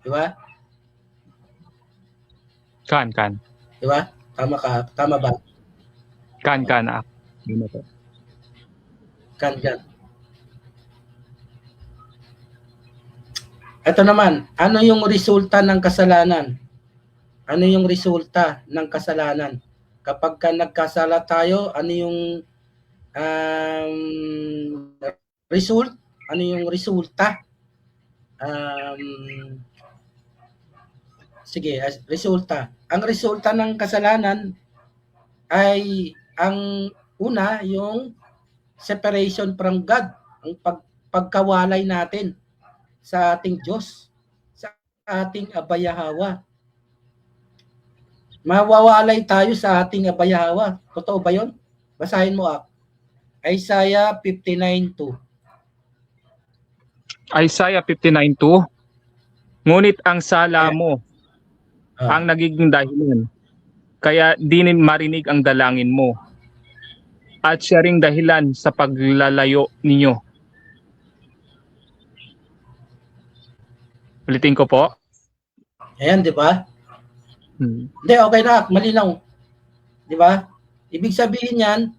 Di ba? Di ba? Tama ba? Kan. Ito naman, ano yung resulta ng kasalanan? Ano yung resulta ng kasalanan? Kapag ka nagkasala tayo, ano yung result? Ano yung resulta? Sige, resulta. Ang resulta ng kasalanan ay ang una, yung separation from God, ang pagkawalay natin sa ating Diyos, sa ating Abayahawa. Mawawalay tayo sa ating Abayahawa. Totoo ba yun? Basahin mo, Isaiah 59:2. Isaiah 59:2. Ngunit ang sala mo ang nagiging dahilan, kaya di marinig ang dalangin mo, at siya ring dahilan sa paglalayo ninyo. Ulitin ko po. Ayan, di ba? Hindi, okay na, malinaw. Di ba? Ibig sabihin yan,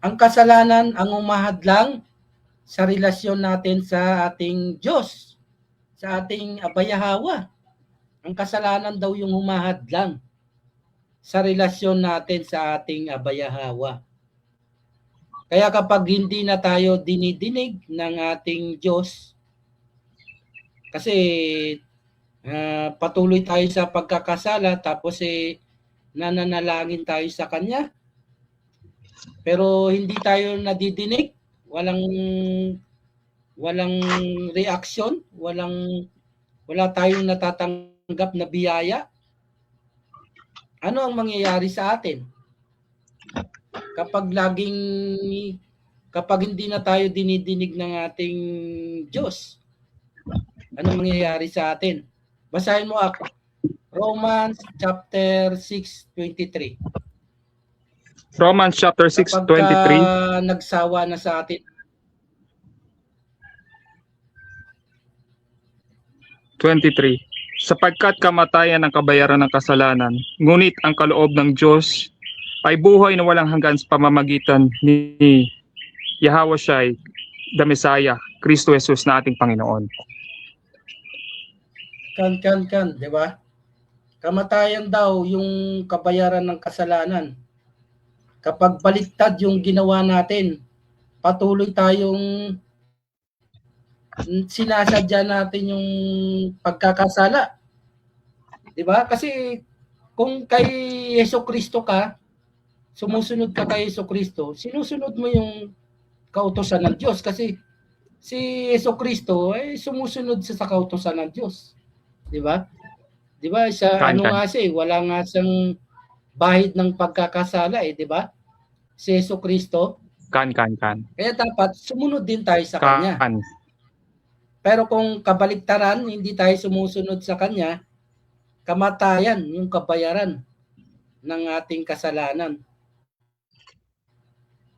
ang kasalanan ang umahadlang sa relasyon natin sa ating Diyos, sa ating Abayahawa. Ang kasalanan daw yung humahadlang sa relasyon natin sa ating Abayahawa. Kaya kapag hindi na tayo dinidinig ng ating Diyos, kasi patuloy tayo sa pagkakasala, tapos nananalangin tayo sa Kanya, pero hindi tayo nadidinig, walang reaction, wala tayong natatanggap na biyaya. Ano ang mangyayari sa atin? Kapag hindi na tayo dinidinig ng ating Diyos, ano mangyayari sa atin? Basahin mo ako. Romans chapter 6:23. Romans chapter 6:23. Kapag nagsawa na sa atin. 23. Sapagkat kamatayan ang kabayaran ng kasalanan, ngunit ang kaloob ng Diyos ay buhay na walang hanggan sa pamamagitan ni Yahawashi, the Messiah, Kristo Jesus na ating Panginoon. Kan, di ba? Kamatayan daw yung kabayaran ng kasalanan. Kapag baliktad yung ginawa natin, patuloy tayong sinasadya natin yung pagkakasala. Di ba? Kasi kung kay Jesucristo ka, sumusunod ka kay Jesucristo, sinusunod mo yung kautusan ng Diyos kasi si Jesucristo ay sumusunod sa kautusan ng Diyos. Di ba? Di ba? Wala nga siyang bahid ng pagkakasala di ba? Si Jesucristo. Kaya dapat sumunod din tayo sa Kanya. Pero kung kabaliktaran, hindi tayo sumusunod sa Kanya, kamatayan yung kabayaran ng ating kasalanan.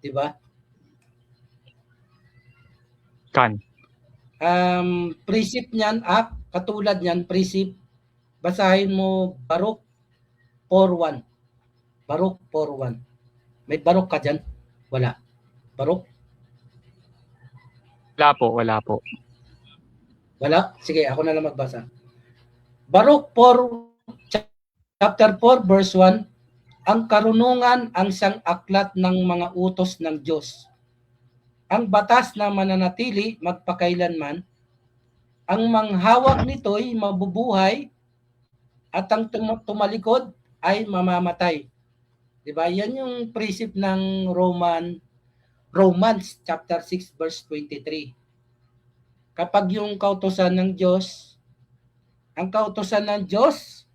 Di ba? Precept niyan, katulad niyan, precept, basahin mo Baruch 4:1. Baruch 4:1. May Baruch ka dyan? Wala. Baruch? Wala po. Wala? Sige, ako na lang magbasa. Baruch 4, chapter 4, verse 1, ang karunungan ang siyang aklat ng mga utos ng Diyos. Ang batas na mananatili magpakailanman, ang manghawak nito'y mabubuhay, at ang tumalikod ay mamamatay. Diba? Yan yung precept ng Romans chapter 6, verse 23. Kapag yung kautusan ng Diyos, ang kautusan ng Diyos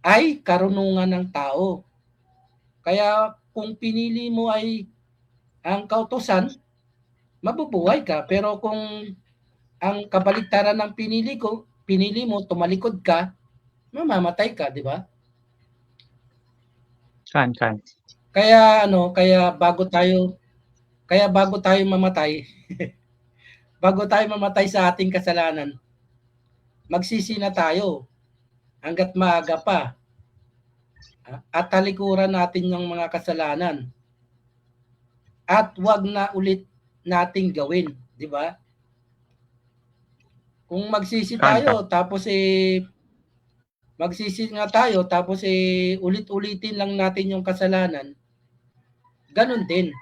ay karunungan ng tao. Kaya kung pinili mo ay ang kautusan, mabubuhay ka. Pero kung ang kabaliktaran ng pinili mo, tumalikod ka, mamamatay ka, di ba? Kaya bago tayo mamatay, bago tayo mamatay sa ating kasalanan, magsisi na tayo hanggat maaga pa. At talikuran natin yung mga kasalanan. At wag na ulit nating gawin, di ba? Kung magsisi Kanta. tayo, tapos magsisi nga tayo, tapos ulit-ulitin lang natin yung kasalanan, ganun din.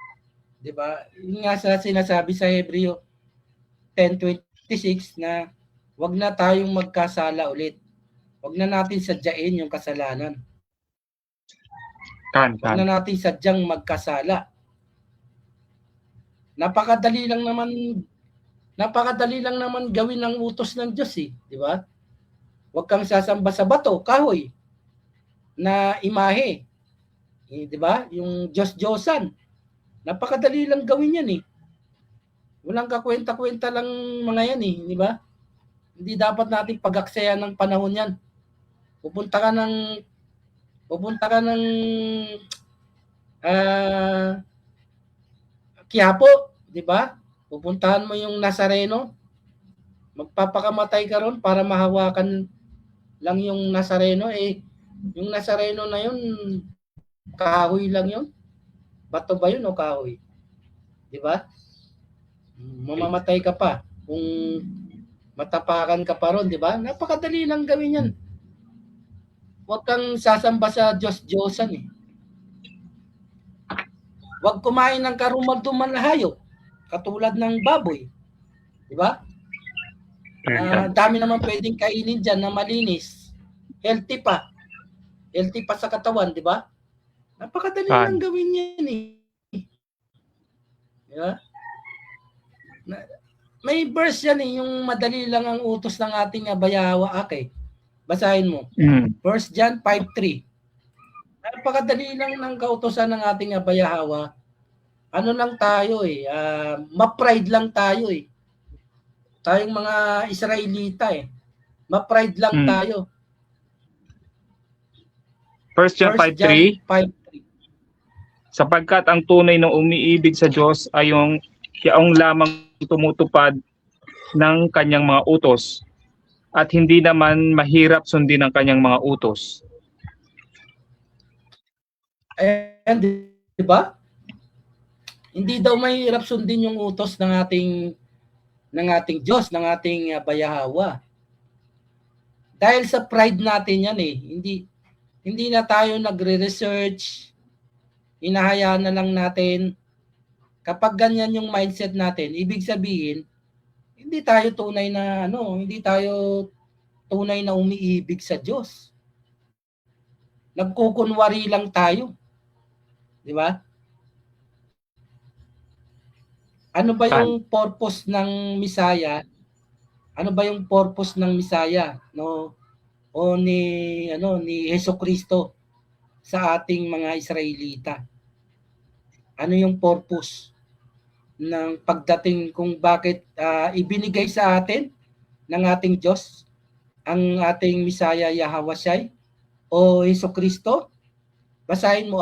Di ba? Yung nga sa sinasabi sa Hebreo 10:26 na wag na tayong magkasala ulit. Wag na natin sadyain yung kasalanan. Wag Kan. na natin sadyang magkasala. Napakadali lang naman gawin ng utos ng Diyos di ba? Wag kang sasamba sa bato, kahoy na imahe. Di ba? Yung Diyos-Diyosan. Napakadali lang gawin yan Walang kakwenta-kwenta lang mga yan di ba? Hindi dapat natin pag-aksayan ng panahon yan. Pupunta ka ng Quiapo, di ba? Pupuntahan mo yung Nazareno. Magpapakamatay ka ron para mahawakan lang yung Nazareno yung Nazareno na yun kahoy lang yun. Bato ba yun o kahoy? Di ba? Mamamatay ka pa kung matapakan ka pa ron, di ba? Napakadali lang gawin yan. Huwag kang sasamba sa Diyos-Diyosan Huwag kumain ng karumal-dumal na hayop, katulad ng baboy. Di ba? Dami naman pwedeng kainin dyan na malinis. Healthy pa. Healthy pa sa katawan, di ba? Napakadali lang gawin yan Di ba? May verse yan yung madali lang ang utos ng ating Abayahawa Basahin mo. 1 John 5:3. Napakadali lang ng kautosan ng ating Abayahawa. Ano lang tayo ma-pride lang tayo Tayong mga Israelita Ma-pride lang tayo. 1 John 5:3. Sapagkat ang tunay na umiibig sa Diyos ay yung lamang tumutupad ng kanyang mga utos at hindi naman mahirap sundin ang kanyang mga utos. And di ba? Hindi daw mahirap sundin yung utos ng ating Diyos, ng ating Abayahawa. Dahil sa pride natin yan Hindi na tayo nagre-research. Hinahayaan na lang natin. Kapag ganyan yung mindset natin, ibig sabihin, hindi tayo tunay na umiibig sa Diyos. Nagkukunwari lang tayo. Di ba? Ano ba yung purpose ng Misaya? Ano ba yung purpose ng Misaya, o ni Hesukristo sa ating mga Israelita? Ano yung purpose ng pagdating kung bakit ibinigay sa atin ng ating Diyos ang ating Misaya Yahawashai o Hesukristo? Basahin mo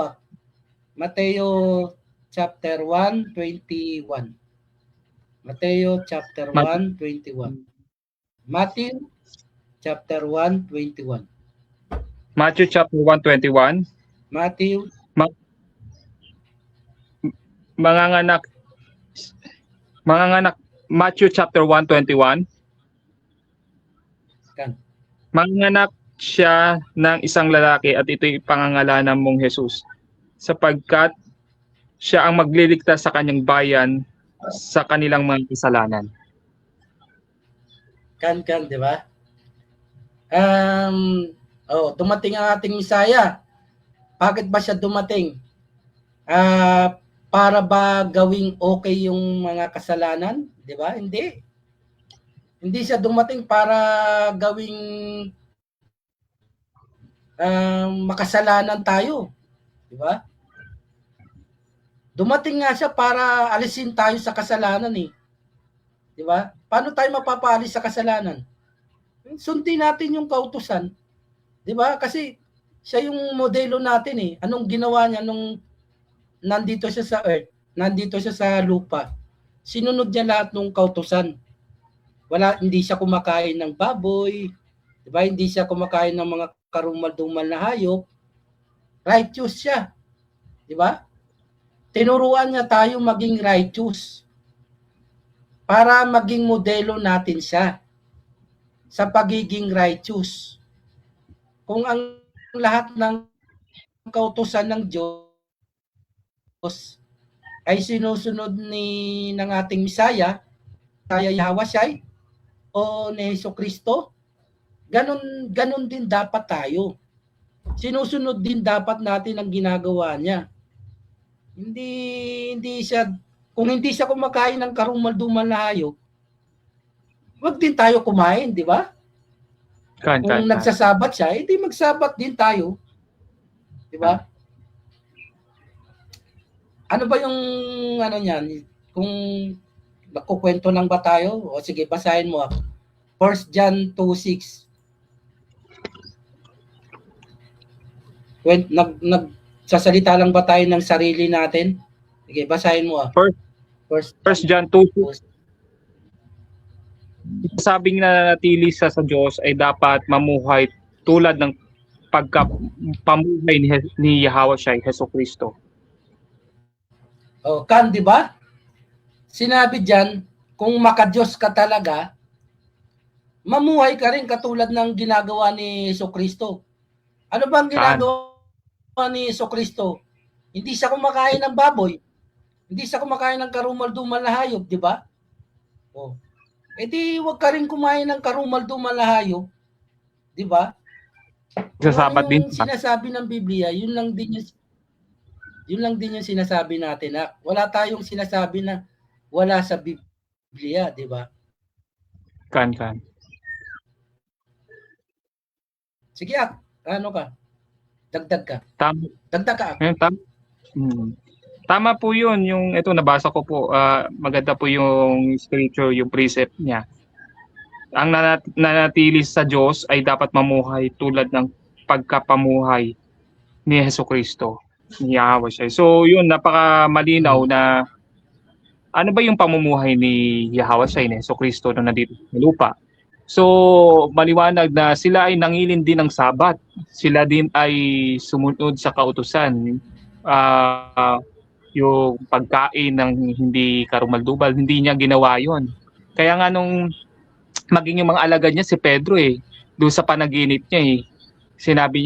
Mateo chapter 1:21. Mateo chapter 1:21. Matthew chapter 1:21. Matthew chapter 1:21. Matthew. Manganganak Matthew chapter 1:21. Manganganak siya ng isang lalaki at ito'y pangangalanan mong Jesus, sapagkat siya ang magliligtas sa kanyang bayan sa kanilang mga kasalanan. Di ba? Dumating ang ating Misaya. Bakit ba siya dumating? Para ba gawing okay yung mga kasalanan? Di ba? Hindi. Hindi siya dumating para gawing makasalanan tayo. Di ba? Dumating nga siya para alisin tayo sa kasalanan Di ba? Paano tayo mapapaalis sa kasalanan? Sundin natin yung kautusan. Di ba? Kasi siya yung modelo natin Anong ginawa niya nung nandito siya sa earth, nandito siya sa lupa? Sinunod niya lahat ng kautusan. Hindi siya kumakain ng baboy. Di ba? Hindi siya kumakain ng mga karumal-dumal na hayop. Righteous siya. Di ba? Tinuruan niya tayo maging righteous para maging modelo natin siya. sa pagiging righteous. Kung ang lahat ng kautusan ng Diyos ay sinusunod ng ating Misaya, Yahweh o ni Jesucristo, ganun din dapat tayo. Sinusunod din dapat natin ang ginagawa niya. Hindi siya, kung hindi siya kumakain ng karumal-dumal na hayop, wag din tayo kumain, di ba? Kung nagsasabat siya, hindi magsabat din tayo. Di ba? Ano ba yung ano niyan? Kung nakukwento lang ba tayo? O sige, basahin mo. 1 John 2:6. Nagsasalita lang ba tayo ng sarili natin? Sige, basahin mo. First John 2:6. Sabing nanatili sa Diyos ay dapat mamuhay tulad ng pagkapamuhay ni Yahweh Jesucristo. Oh, kan, di ba? Sinabi diyan, kung maka-Diyos ka talaga, mamuhay ka rin katulad ng ginagawa ni Jesucristo. Ano bang ginagawa ni Jesucristo? Hindi siya kumakain ng baboy. Hindi siya kumakain ng karumal-dumal na hayop, di ba? Oh. Eh di wag ka rin kumain ng karumal-dumal na hayop. Di ba? Sasabat din. Sinasabi ng Biblia, yun lang din yung sinasabi natin. Wala tayong sinasabi na wala sa Biblia, di ba? Kan. Sige, ano ka? Dagdag ka. Dagdag ka. Tama po yun. Yung ito nabasa ko po. Maganda po yung scripture, yung precept niya. Ang nanatili sa Diyos ay dapat mamuhay tulad ng pagkapamuhay ni Jesucristo, ni Yahweh siya. So yun, napaka-malinaw na ano ba yung pamumuhay ni Yahweh siya, ni Jesucristo na nandito sa lupa. So maliwanag na sila ay nangilin din ng Sabat. Sila din ay sumunod sa kautusan. Yung pagkain ng hindi karumal-dumal, hindi niya ginawa yon. Kaya nga nung maging yung mga alagad niya si Pedro doon sa panaginip niya sinabi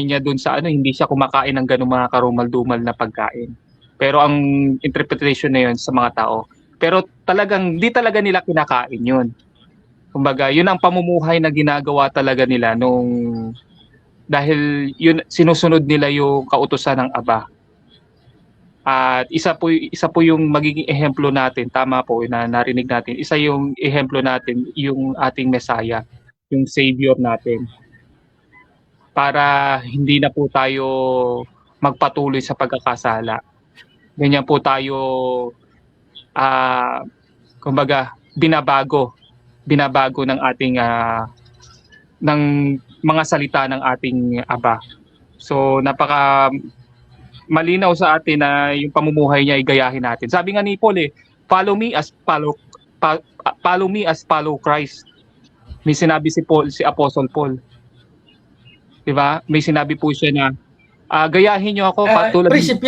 niya doon sa hindi siya kumakain ng ganung mga karumal-dumal na pagkain. Pero ang interpretation na yun sa mga tao. Pero talagang di talaga nila kinakain yun. Kumbaga, yun ang pamumuhay na ginagawa talaga nila dahil yun sinusunod nila yung kautusan ng Aba. At isa po yung magiging ehemplo natin, tama po na narinig natin. Isa yung ehemplo natin, yung ating Messiah, yung Savior natin. Para hindi na po tayo magpatuloy sa pagkakasala. Ganyan po tayo kumbaga binabago ng ating ng mga salita ng ating Aba. So napaka malinaw sa atin na yung pamumuhay niya ay gayahin natin. Sabi nga ni Paul follow me as follow Christ. May sinabi si Apostle Paul. 'Di ba? May sinabi po siya na gayahin niyo ako katulad Precept.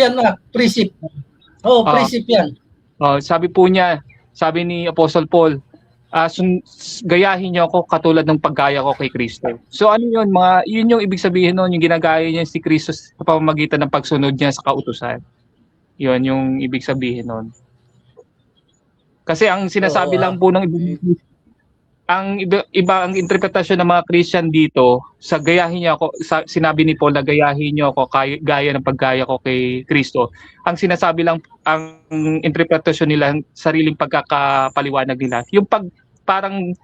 Precept yan. Sabi po niya, sabi ni Apostle Paul, gayahin niyo ako katulad ng paggaya ko kay Kristo. So ano yun? Yun yung ibig sabihin nun, yung ginagaya niya si Kristo sa pamamagitan ng pagsunod niya sa kautusan. Yun yung ibig sabihin nun. Kasi ang sinasabi lang po ng ang interpretasyon ng mga Christian dito, sa gayahin niyo ako, sinabi ni Paul na gayahin niyo ako gaya ng paggaya ko kay Kristo. Ang sinasabi lang, ang interpretasyon nila, sariling pagkakapaliwanag nila, yung parang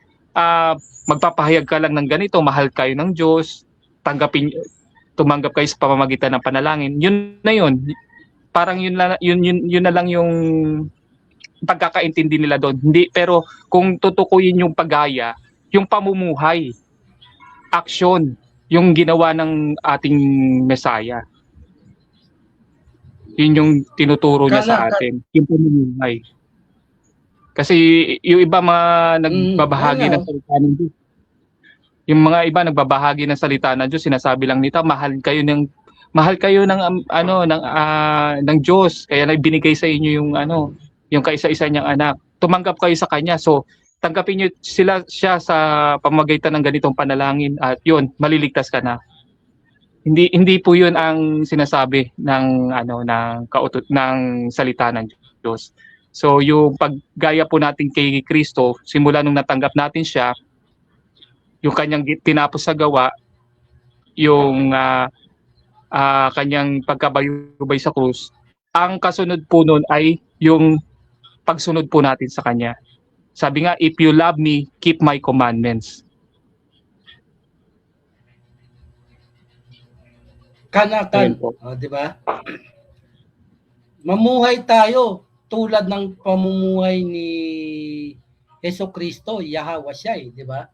magpapahayag ka lang ng ganito, mahal kayo ng Diyos, tumanggap kayo sa pamamagitan ng panalangin. Yun na yun. Parang yun na lang yung pagkakaintindi nila doon. Hindi, pero kung tutukuyin yung paggaya, yung pamumuhay, action, yung ginawa ng ating Messiah. Yun yung tinuturo niya sa atin, yung pamumuhay. Kasi yung iba mga nagbabahagi ng salita ng Diyos. Yung mga iba nagbabahagi ng salita ng Diyos, sinasabi lang nito, mahal kayo ng Diyos, kaya binigay sa inyo yung kaisa-isa niyang anak. Tumanggap kayo sa kanya. So tanggapin niyo siya sa pamamagitan ng ganitong panalangin at yun, maliligtas ka na. Hindi po yun ang sinasabi ng ng salita ng Diyos. So yung paggaya po natin kay Kristo, simula nung natanggap natin siya, yung kanyang tinapos sa gawa, yung kanyang pagkabayubay sa krus, ang kasunod po nun ay yung pagsunod po natin sa kanya. Sabi nga, if you love me, keep my commandments. Kanakan, di ba? Mamuhay tayo tulad ng pamumuhay ni Jesucristo, Yahweh Shai, di ba?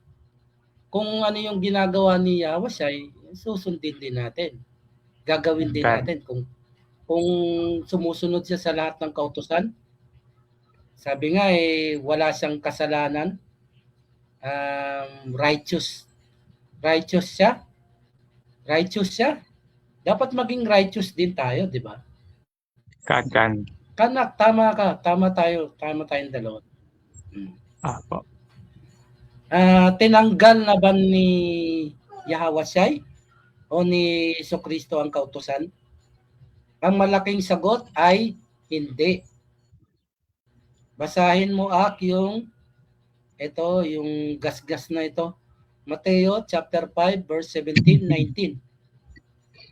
Kung ano yung ginagawa ni Yahweh Shai, susundin din natin. Gagawin din natin kung sumusunod siya sa lahat ng kautusan. Sabi nga wala siyang kasalanan. Righteous siya. Dapat maging righteous din tayo, di ba? Kanak, tama ka. Tama tayong dalawa. Apo. Tinanggal na ba ni Yahweh Shai o ni Jesucristo ang kautusan? Ang malaking sagot ay hindi. Basahin mo yung gasgas na ito. Mateo chapter 5 verse 17-19.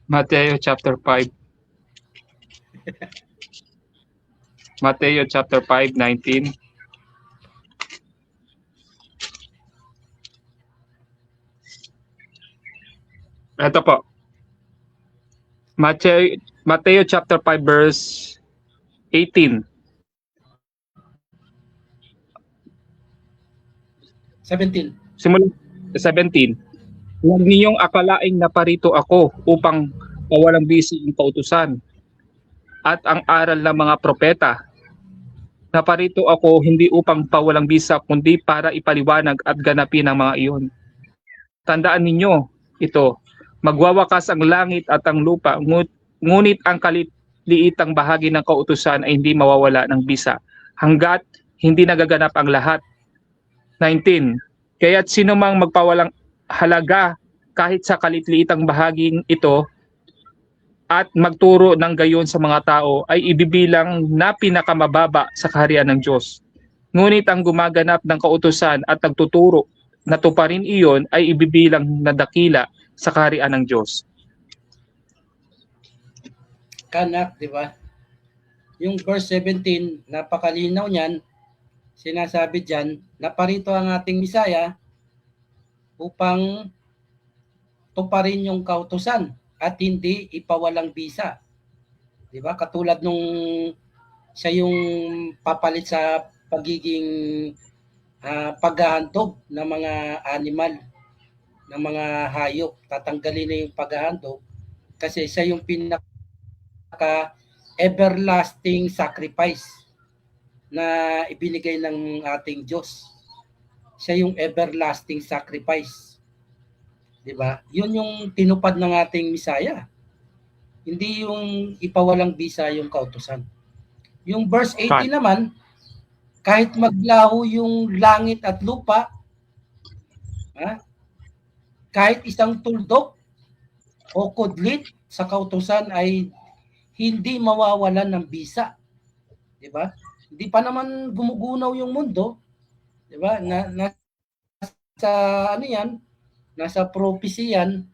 Mateo chapter 5. Mateo chapter 5:19. Ito po. Mateo chapter 5 verse 18. 17. Simula 17. Huwag niyong akalaing naparito ako upang pawalang bisi ang kautusan at ang aral ng mga propeta. Naparito ako hindi upang pawalang bisa kundi para ipaliwanag at ganapin ang mga iyon. Tandaan ninyo ito, magwawakas ang langit at ang lupa, ngunit ang kaliliitang bahagi ng kautusan ay hindi mawawala ng bisa hanggat hindi nagaganap ang lahat. 19. Kaya't sino mang magpawalang halaga kahit sa kaliliitang bahaging ito at magturo ng gayon sa mga tao ay ibibilang na pinakamababa sa kaharian ng Diyos. Ngunit ang gumaganap ng kautusan at nagtuturo na tuparin iyon ay ibibilang na dakila sa kaharian ng Diyos. Kanak, di ba? Yung verse 17, napakalinaw niyan. Sinasabi diyan, naparito ang ating Misaya upang tuparin yung kautusan at hindi ipawalang bisa. 'Di ba? Katulad nung siya yung papalit sa pagiging paghahandog ng mga animal, ng mga hayop. Tatanggalin na yung paghahandog kasi siya yung pinaka everlasting sacrifice na ibinigay ng ating Diyos. Siya yung everlasting sacrifice. 'Di ba? 'Yun yung tinupad ng ating Misaya. Hindi yung ipawalang bisa yung kautusan. Yung verse 18 naman, kahit maglaho yung langit at lupa, kahit isang tuldok o kudlit sa kautusan ay hindi mawawalan ng bisa. 'Di ba? Hindi pa naman gumugunaw yung mundo, 'di ba? Nasa prophecy yan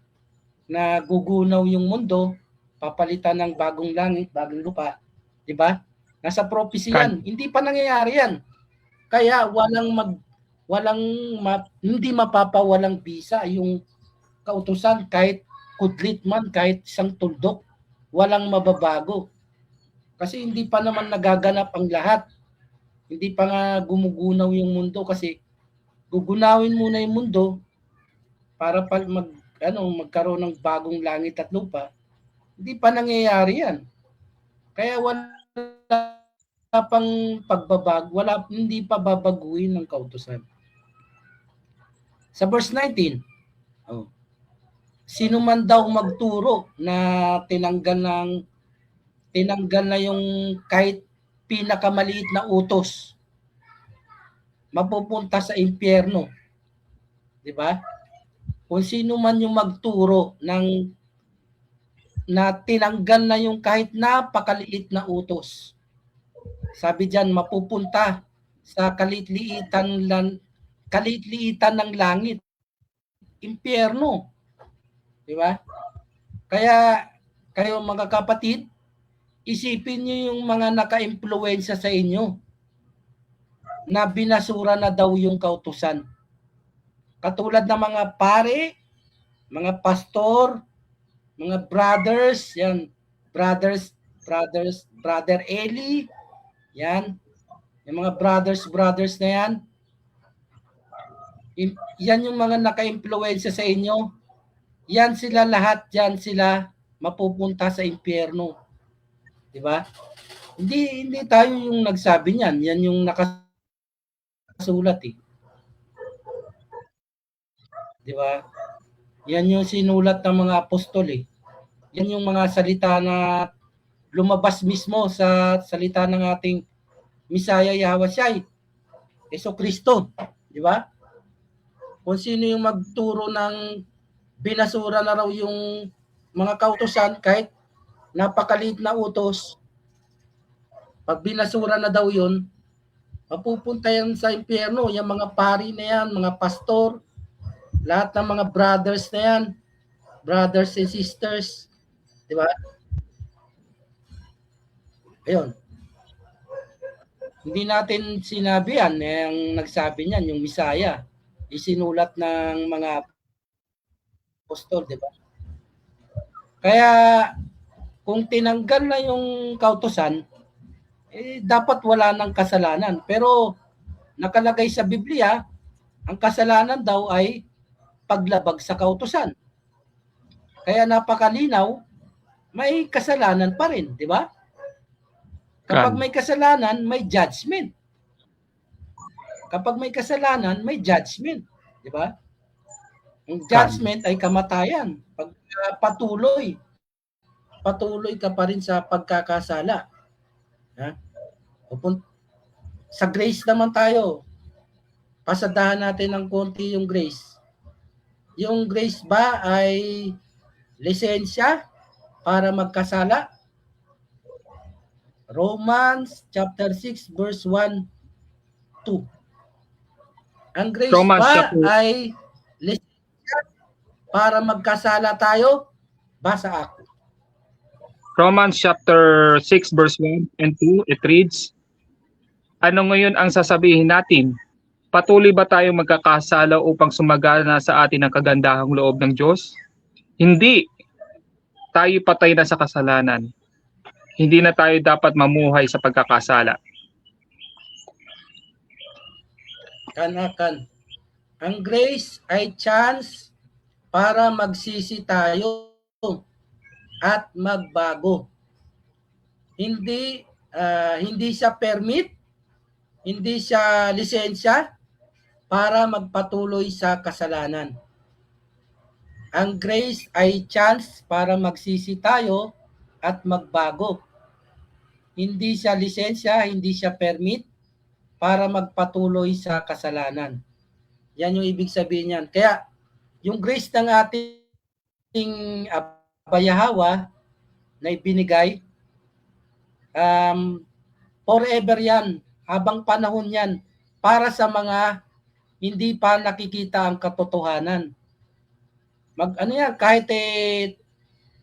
na gugunaw yung mundo, papalitan ng bagong langit, bagong lupa, 'di ba? Nasa prophecy yan. Hindi pa nangyayari yan. Kaya hindi mapapawalang bisa yung kautusan kahit kudlit man, kahit isang tuldok, walang mababago. Kasi hindi pa naman nagaganap ang lahat. Hindi pa nga gumugunaw yung mundo kasi gugunawin muna yung mundo para magkaroon ng bagong langit at lupa. Hindi pa nangyayari yan. Kaya wala pang pagbabago, hindi pa babaguhin ng kautusan. Sa verse 19, sino man daw magturo na tinanggal na yung kahit pinakamaliit na utos. mapupunta sa impyerno. Di ba? Kung sino man yung magturo na tinanggal na yung kahit napakaliit na utos. Sabi diyan, mapupunta sa kaliit-liitan ng langit, impyerno. Di ba? Kaya kayo mga kapatid, isipin niyo yung mga naka-impluwensya sa inyo na binasura na daw yung kautusan. Katulad ng mga pare, mga pastor, mga brothers, yan, brother Eli, yan, yung mga brothers na yan, yan yung mga naka-impluwensya sa inyo, yan sila lahat, yan sila mapupunta sa impyerno. Di ba? Hindi tayo yung nagsabi niyan, yan yung nakasulat eh. Di ba? Yan yung sinulat ng mga apostol eh. Yan yung mga salita na lumabas mismo sa salita ng ating Misaya Yahawasyay, Yeso Kristo. Di ba? Kung sino yung magturo ng binasura na raw yung mga kautusan, kahit napakaliit na utos, pag binasura na daw yun, mapupunta yan sa impyerno. Yung mga pari na yan, mga pastor, lahat ng mga brothers na yan, brothers and sisters, di ba? Ayun. Hindi natin sinabi yan, yung nagsabi niyan, yung Misaya, isinulat ng mga apostol, di ba? Kaya kung tinanggal na yung kautusan, dapat wala ng kasalanan. Pero nakalagay sa Biblia, ang kasalanan daw ay paglabag sa kautusan. Kaya napakalinaw, may kasalanan pa rin, di ba? Kapag may kasalanan, may judgment. Kapag may kasalanan, may judgment, di ba? Ang judgment ay kamatayan. Pag patuloy ka pa rin sa pagkakasala. Ha? Sa grace naman tayo. Pasadahan natin ng konti yung grace. Yung grace ba ay lisensya para magkasala? Romans chapter 6 verse 1, 2. Ang grace ba ay lisensya para magkasala tayo? Basa ako. Romans chapter 6 verse 1 and 2, it reads, ano ngayon ang sasabihin natin? Patuloy ba tayong magkakasala upang sumagana sa atin ang kagandahang loob ng Diyos? Hindi. Tayo patay na sa kasalanan. Hindi na tayo dapat mamuhay sa pagkakasala. Kanakan. Ang grace ay chance para magsisi tayo at magbago. Hindi siya permit, hindi siya lisensya para magpatuloy sa kasalanan. Ang grace ay chance para magsisi tayo at magbago. Hindi siya lisensya, hindi siya permit para magpatuloy sa kasalanan. Yan yung ibig sabihin niyan. Kaya yung grace ng ating Abayahawa na ibinigay, forever yan, habang panahon yan, para sa mga hindi pa nakikita ang katotohanan. Kahit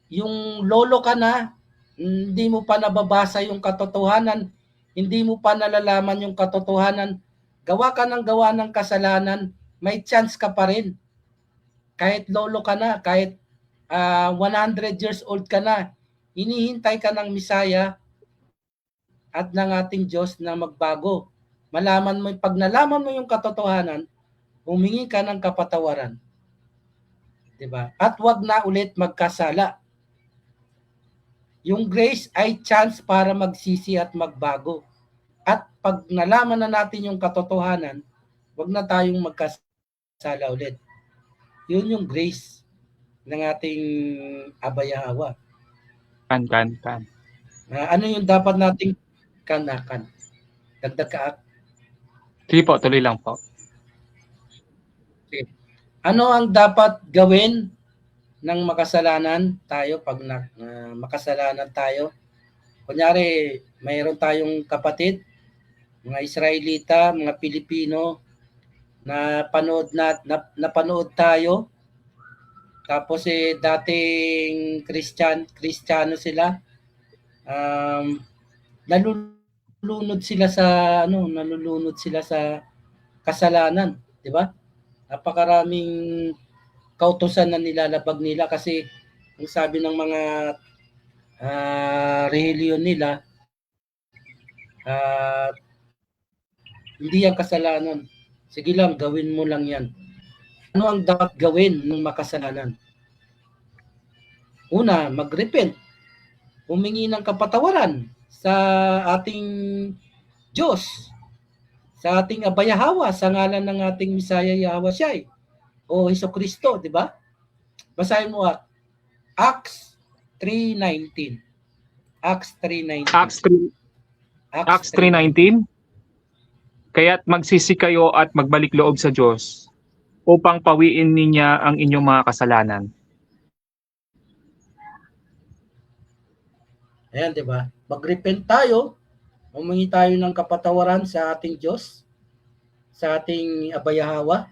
yung lolo ka na, hindi mo pa nababasa yung katotohanan, hindi mo pa nalalaman yung katotohanan, gawa ka ng kasalanan, may chance ka pa rin. Kahit lolo ka na, kahit 100 years old ka na, hinihintay ka ng Misaya at ng ating Diyos na magbago. Pag nalaman mo yung katotohanan, humingi ka ng kapatawaran. Diba? At wag na ulit magkasala. Yung grace ay chance para magsisi at magbago. At pag nalaman na natin yung katotohanan, wag na tayong magkasala ulit. Yun yung grace ng ating Abayahawa. Kan. Ano yung dapat nating kanakan? Dagdag ka. Sige po, tuloy lang po. Ano ang dapat gawin ng makasalanan tayo pag makasalanan tayo? Kunyari, mayroon tayong kapatid, mga Israelita, mga Pilipino, napanood tayo, tapos dating Kristiyano sila, nalulunod sila sa kasalanan, di ba? Napakaraming kautusan na nilalabag nila kasi ang sabi ng mga reliyon nila, hindi yan kasalanan. Sige lang, gawin mo lang yan. Ano ang dapat gawin ng makasalanan? Una, mag-repent. Humingi ng kapatawaran sa ating Diyos, sa ating Abayahawa, sa ngalan ng ating Misaya Yahweh Shai o Hesus Kristo, di ba? Basahin mo Acts 3:19. Acts 3:19. Acts 3:19. Kaya't magsisi kayo at magbalik loob sa Diyos upang pawiin niya ang inyong mga kasalanan. Ayan, di ba? Mag-repent tayo, humingi tayo ng kapatawaran sa ating Diyos, sa ating Abayahawa,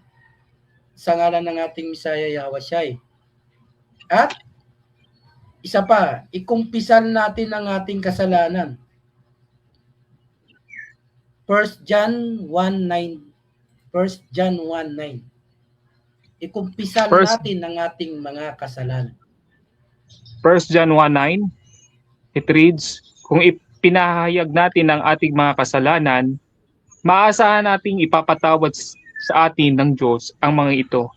sa ngalan ng ating Misaya Yahweh Shai. At isa pa, ikumpisal natin ang ating kasalanan. 1 John 1:9. 1 John 1:9. Ikumpisal natin ang ating mga kasalanan. 1 John 1:9. It reads, kung ipinahayag natin ang ating mga kasalanan, maasahan nating ipapatawad sa atin ng Diyos ang mga ito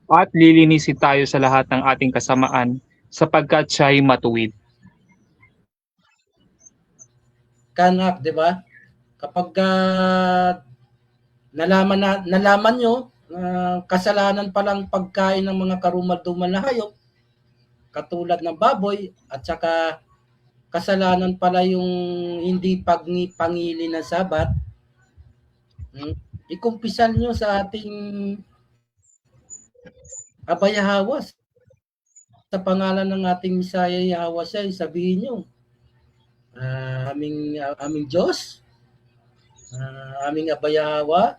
at lilinisin tayo sa lahat ng ating kasamaan sapagkat siya'y matuwid. Kanak, di ba? Kapag nalaman nyo, kasalanan palang pagkain ng mga karumal-dumal na hayop, katulad ng baboy, at saka kasalanan pala yung hindi pangili ng Sabat, ikumpisal nyo sa ating Abayahawa sa pangalan ng ating Misaya Yahweh Shai, sabihin nyo, aming Diyos, aming Abayahawa,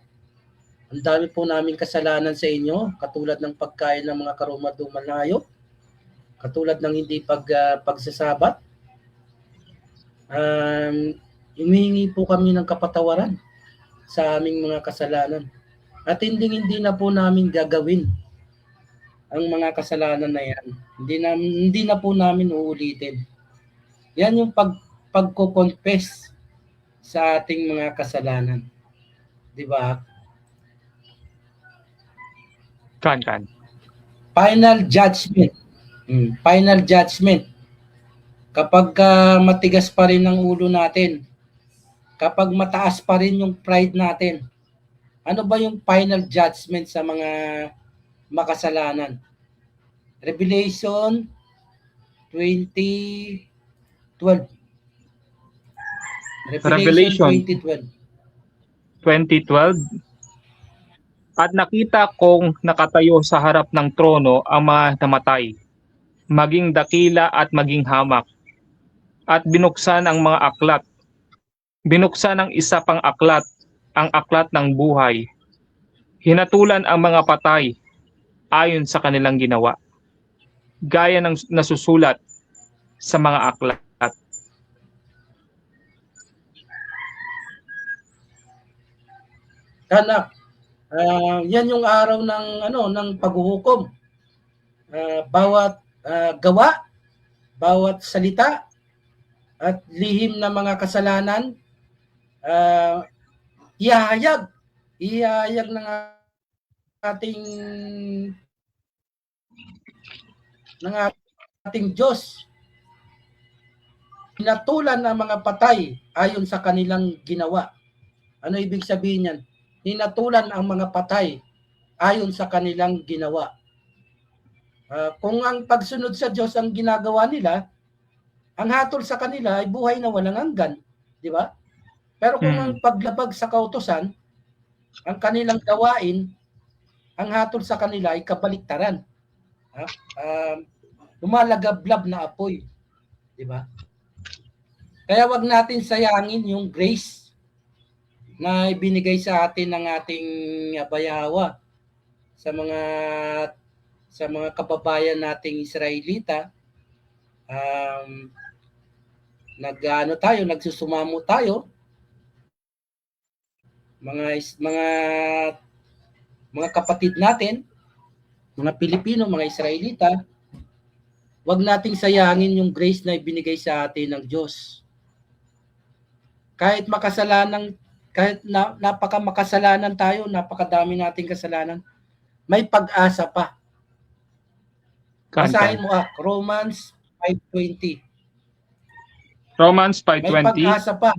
ang dami po naming kasalanan sa inyo, katulad ng pagkain ng mga karumal-dumal na hayop, katulad ng hindi pagsasabat. Humihingi po kami ng kapatawaran sa aming mga kasalanan. At hindi na po namin gagawin ang mga kasalanan na yan. Hindi na po namin uulitin. Yan yung pagko-confess sa ating mga kasalanan. Di ba? Kan. Final judgment. Final judgment. Kapag matigas pa rin ang ulo natin, kapag mataas pa rin yung pride natin, ano ba yung final judgment sa mga makasalanan? Revelation 20:12. Revelation 20:12. At nakita kong nakatayo sa harap ng trono ang mga namatay, maging dakila at maging hamak, at binuksan ang mga aklat. Binuksan ang isa pang aklat, ang aklat ng buhay. Hinatulan ang mga patay ayon sa kanilang ginawa, gaya ng nasusulat sa mga aklat. Kanak, yan yung araw ng paghuhukom. Bawat gawa, bawat salita at lihim na mga kasalanan, ihahayag ng ating Diyos. Hinatulan ang mga patay ayon sa kanilang ginawa. Ano ibig sabihin yan? Hinatulan ang mga patay ayon sa kanilang ginawa. Kung ang pagsunod sa Diyos ang ginagawa nila, ang hatol sa kanila ay buhay na walang hanggan, di ba? Pero kung ang paglabag sa kautusan, ang kanilang gawain, ang hatol sa kanila ay kabaliktaran. Lumalagablab na apoy, di ba? Kaya wag natin sayangin yung grace na ibinigay sa atin ng ating Abayahawa sa mga kababayan nating Israelita. Nagsusumamo tayo, mga kapatid natin, mga Pilipino, mga Israelita. Wag nating sayangin yung grace na ibinigay sa atin ng Diyos. Kahit napakamakasalanan tayo, napakadami nating kasalanan, may pag-asa pa. Basahin mo Romans 5:20. Romans May 5:20. pag-asa pa.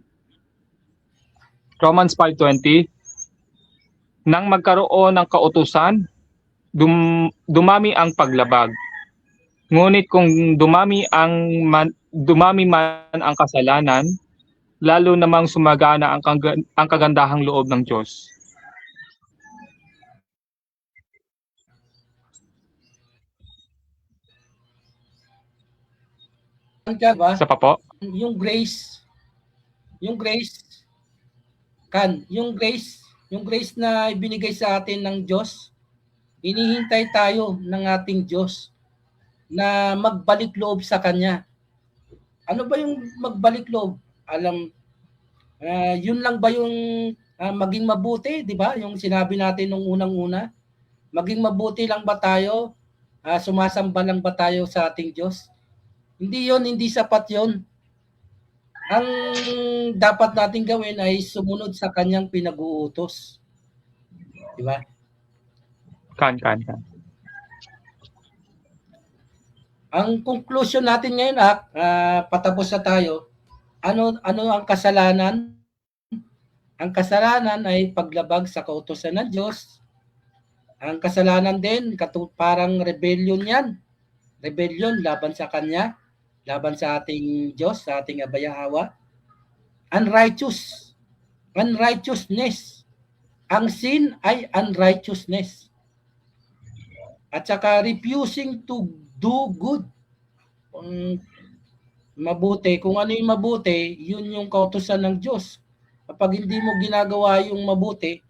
Romans 5:20. Nang magkaroon ng kautusan, dumami ang paglabag. Ngunit kung dumami man ang kasalanan, lalo namang sumagana ang kagandahang loob ng Diyos. Isa pa po? Yung grace na ibinigay sa atin ng Diyos, hinihintay tayo ng ating Diyos na magbalik loob sa Kanya. Ano ba yung magbalik loob? Yun lang ba yung maging mabuti, di ba? Yung sinabi natin nung unang-una, maging mabuti lang ba tayo? Sumasamba lang ba tayo sa ating Diyos? Hindi yun, hindi sapat yun. Ang dapat natin gawin ay sumunod sa Kanyang pinag-uutos. Di ba? Kan. Ang conclusion natin ngayon, patapos na tayo. Ano ang kasalanan? Ang kasalanan ay paglabag sa kautusan ng Diyos. Ang kasalanan din, parang rebellion yan. Rebellion laban sa Kanya, laban sa ating Diyos, sa ating Abayahawa. Unrighteousness. Ang sin ay unrighteousness. At saka refusing to do good. Mabuti, kung ano yung mabuti, yun yung kautusan ng Diyos. Kapag hindi mo ginagawa yung mabuti,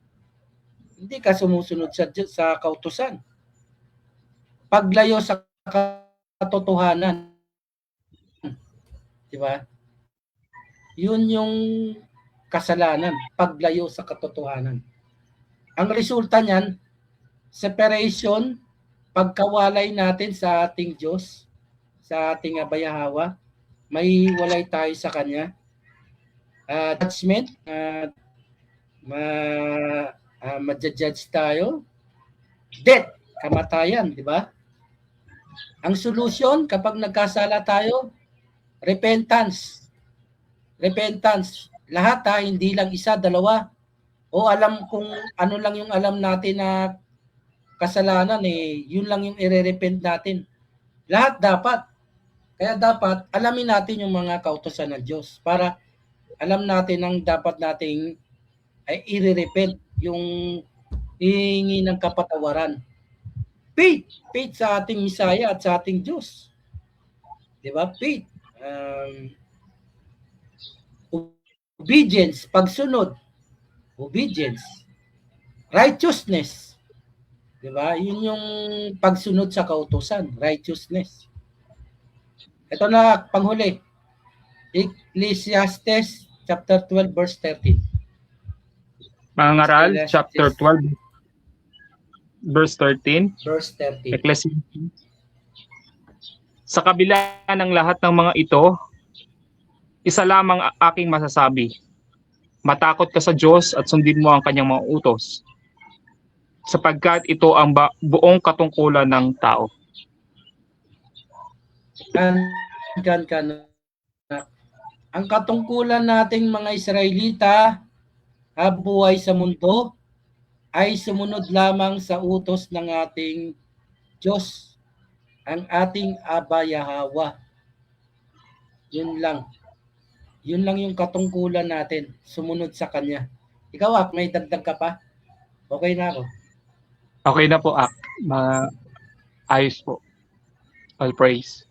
hindi ka sumusunod sa kautusan. Paglayo sa katotohanan. Di ba? Yun yung kasalanan, paglayo sa katotohanan. Ang resulta niyan, separation, pagkawalay natin sa ating Diyos, sa ating Abayahawa, may walay tayo sa Kanya. Judgment, ma-judge tayo. Death, kamatayan, di ba? Ang solution kapag nagkasala tayo, repentance. Lahat hindi lang isa, dalawa. O alam kung ano lang yung alam natin na kasalanan, yun lang yung i-repent natin. Lahat dapat. Kaya dapat alamin natin yung mga kautusan ng Diyos para alam natin ang dapat nating ay i-repent, yung hihingi ng kapatawaran. Faith sa ating Misaya at sa ating Diyos. Di ba? Faith. Obedience, pagsunod. Obedience. Righteousness. Di ba? Yun yung pagsunod sa kautusan. Righteousness. Ito na, panghuli. Ecclesiastes chapter 12 verse 13. Mga ngaral, chapter 12 verse 13. Verse 13. Ecclesiastes. Sa kabila ng lahat ng mga ito, isa lamang aking masasabi. Matakot ka sa Diyos at sundin mo ang Kanyang mga utos, sapagkat ito ang buong katungkulan ng tao. Ang katungkulan nating mga Israelita, buhay sa mundo, ay sumunod lamang sa utos ng ating Diyos, ang ating Abayahawa. Yun lang. Yun lang yung katungkulan natin, sumunod sa Kanya. Ikaw, may dagdag ka pa? Okay na ako. Okay na po, ayos po. All praise.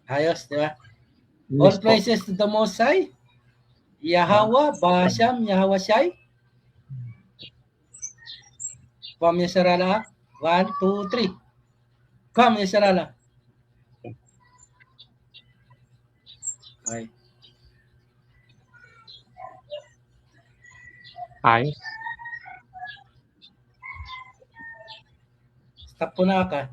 Ayos, di ba? All Yes po. praises to the Most High. Yahweh, Bahasham, Yahweh Shai. Kwam Yasharala. 1, 2, 3. Kwam Yasharala. Okay. Ayos. Stop po na ka.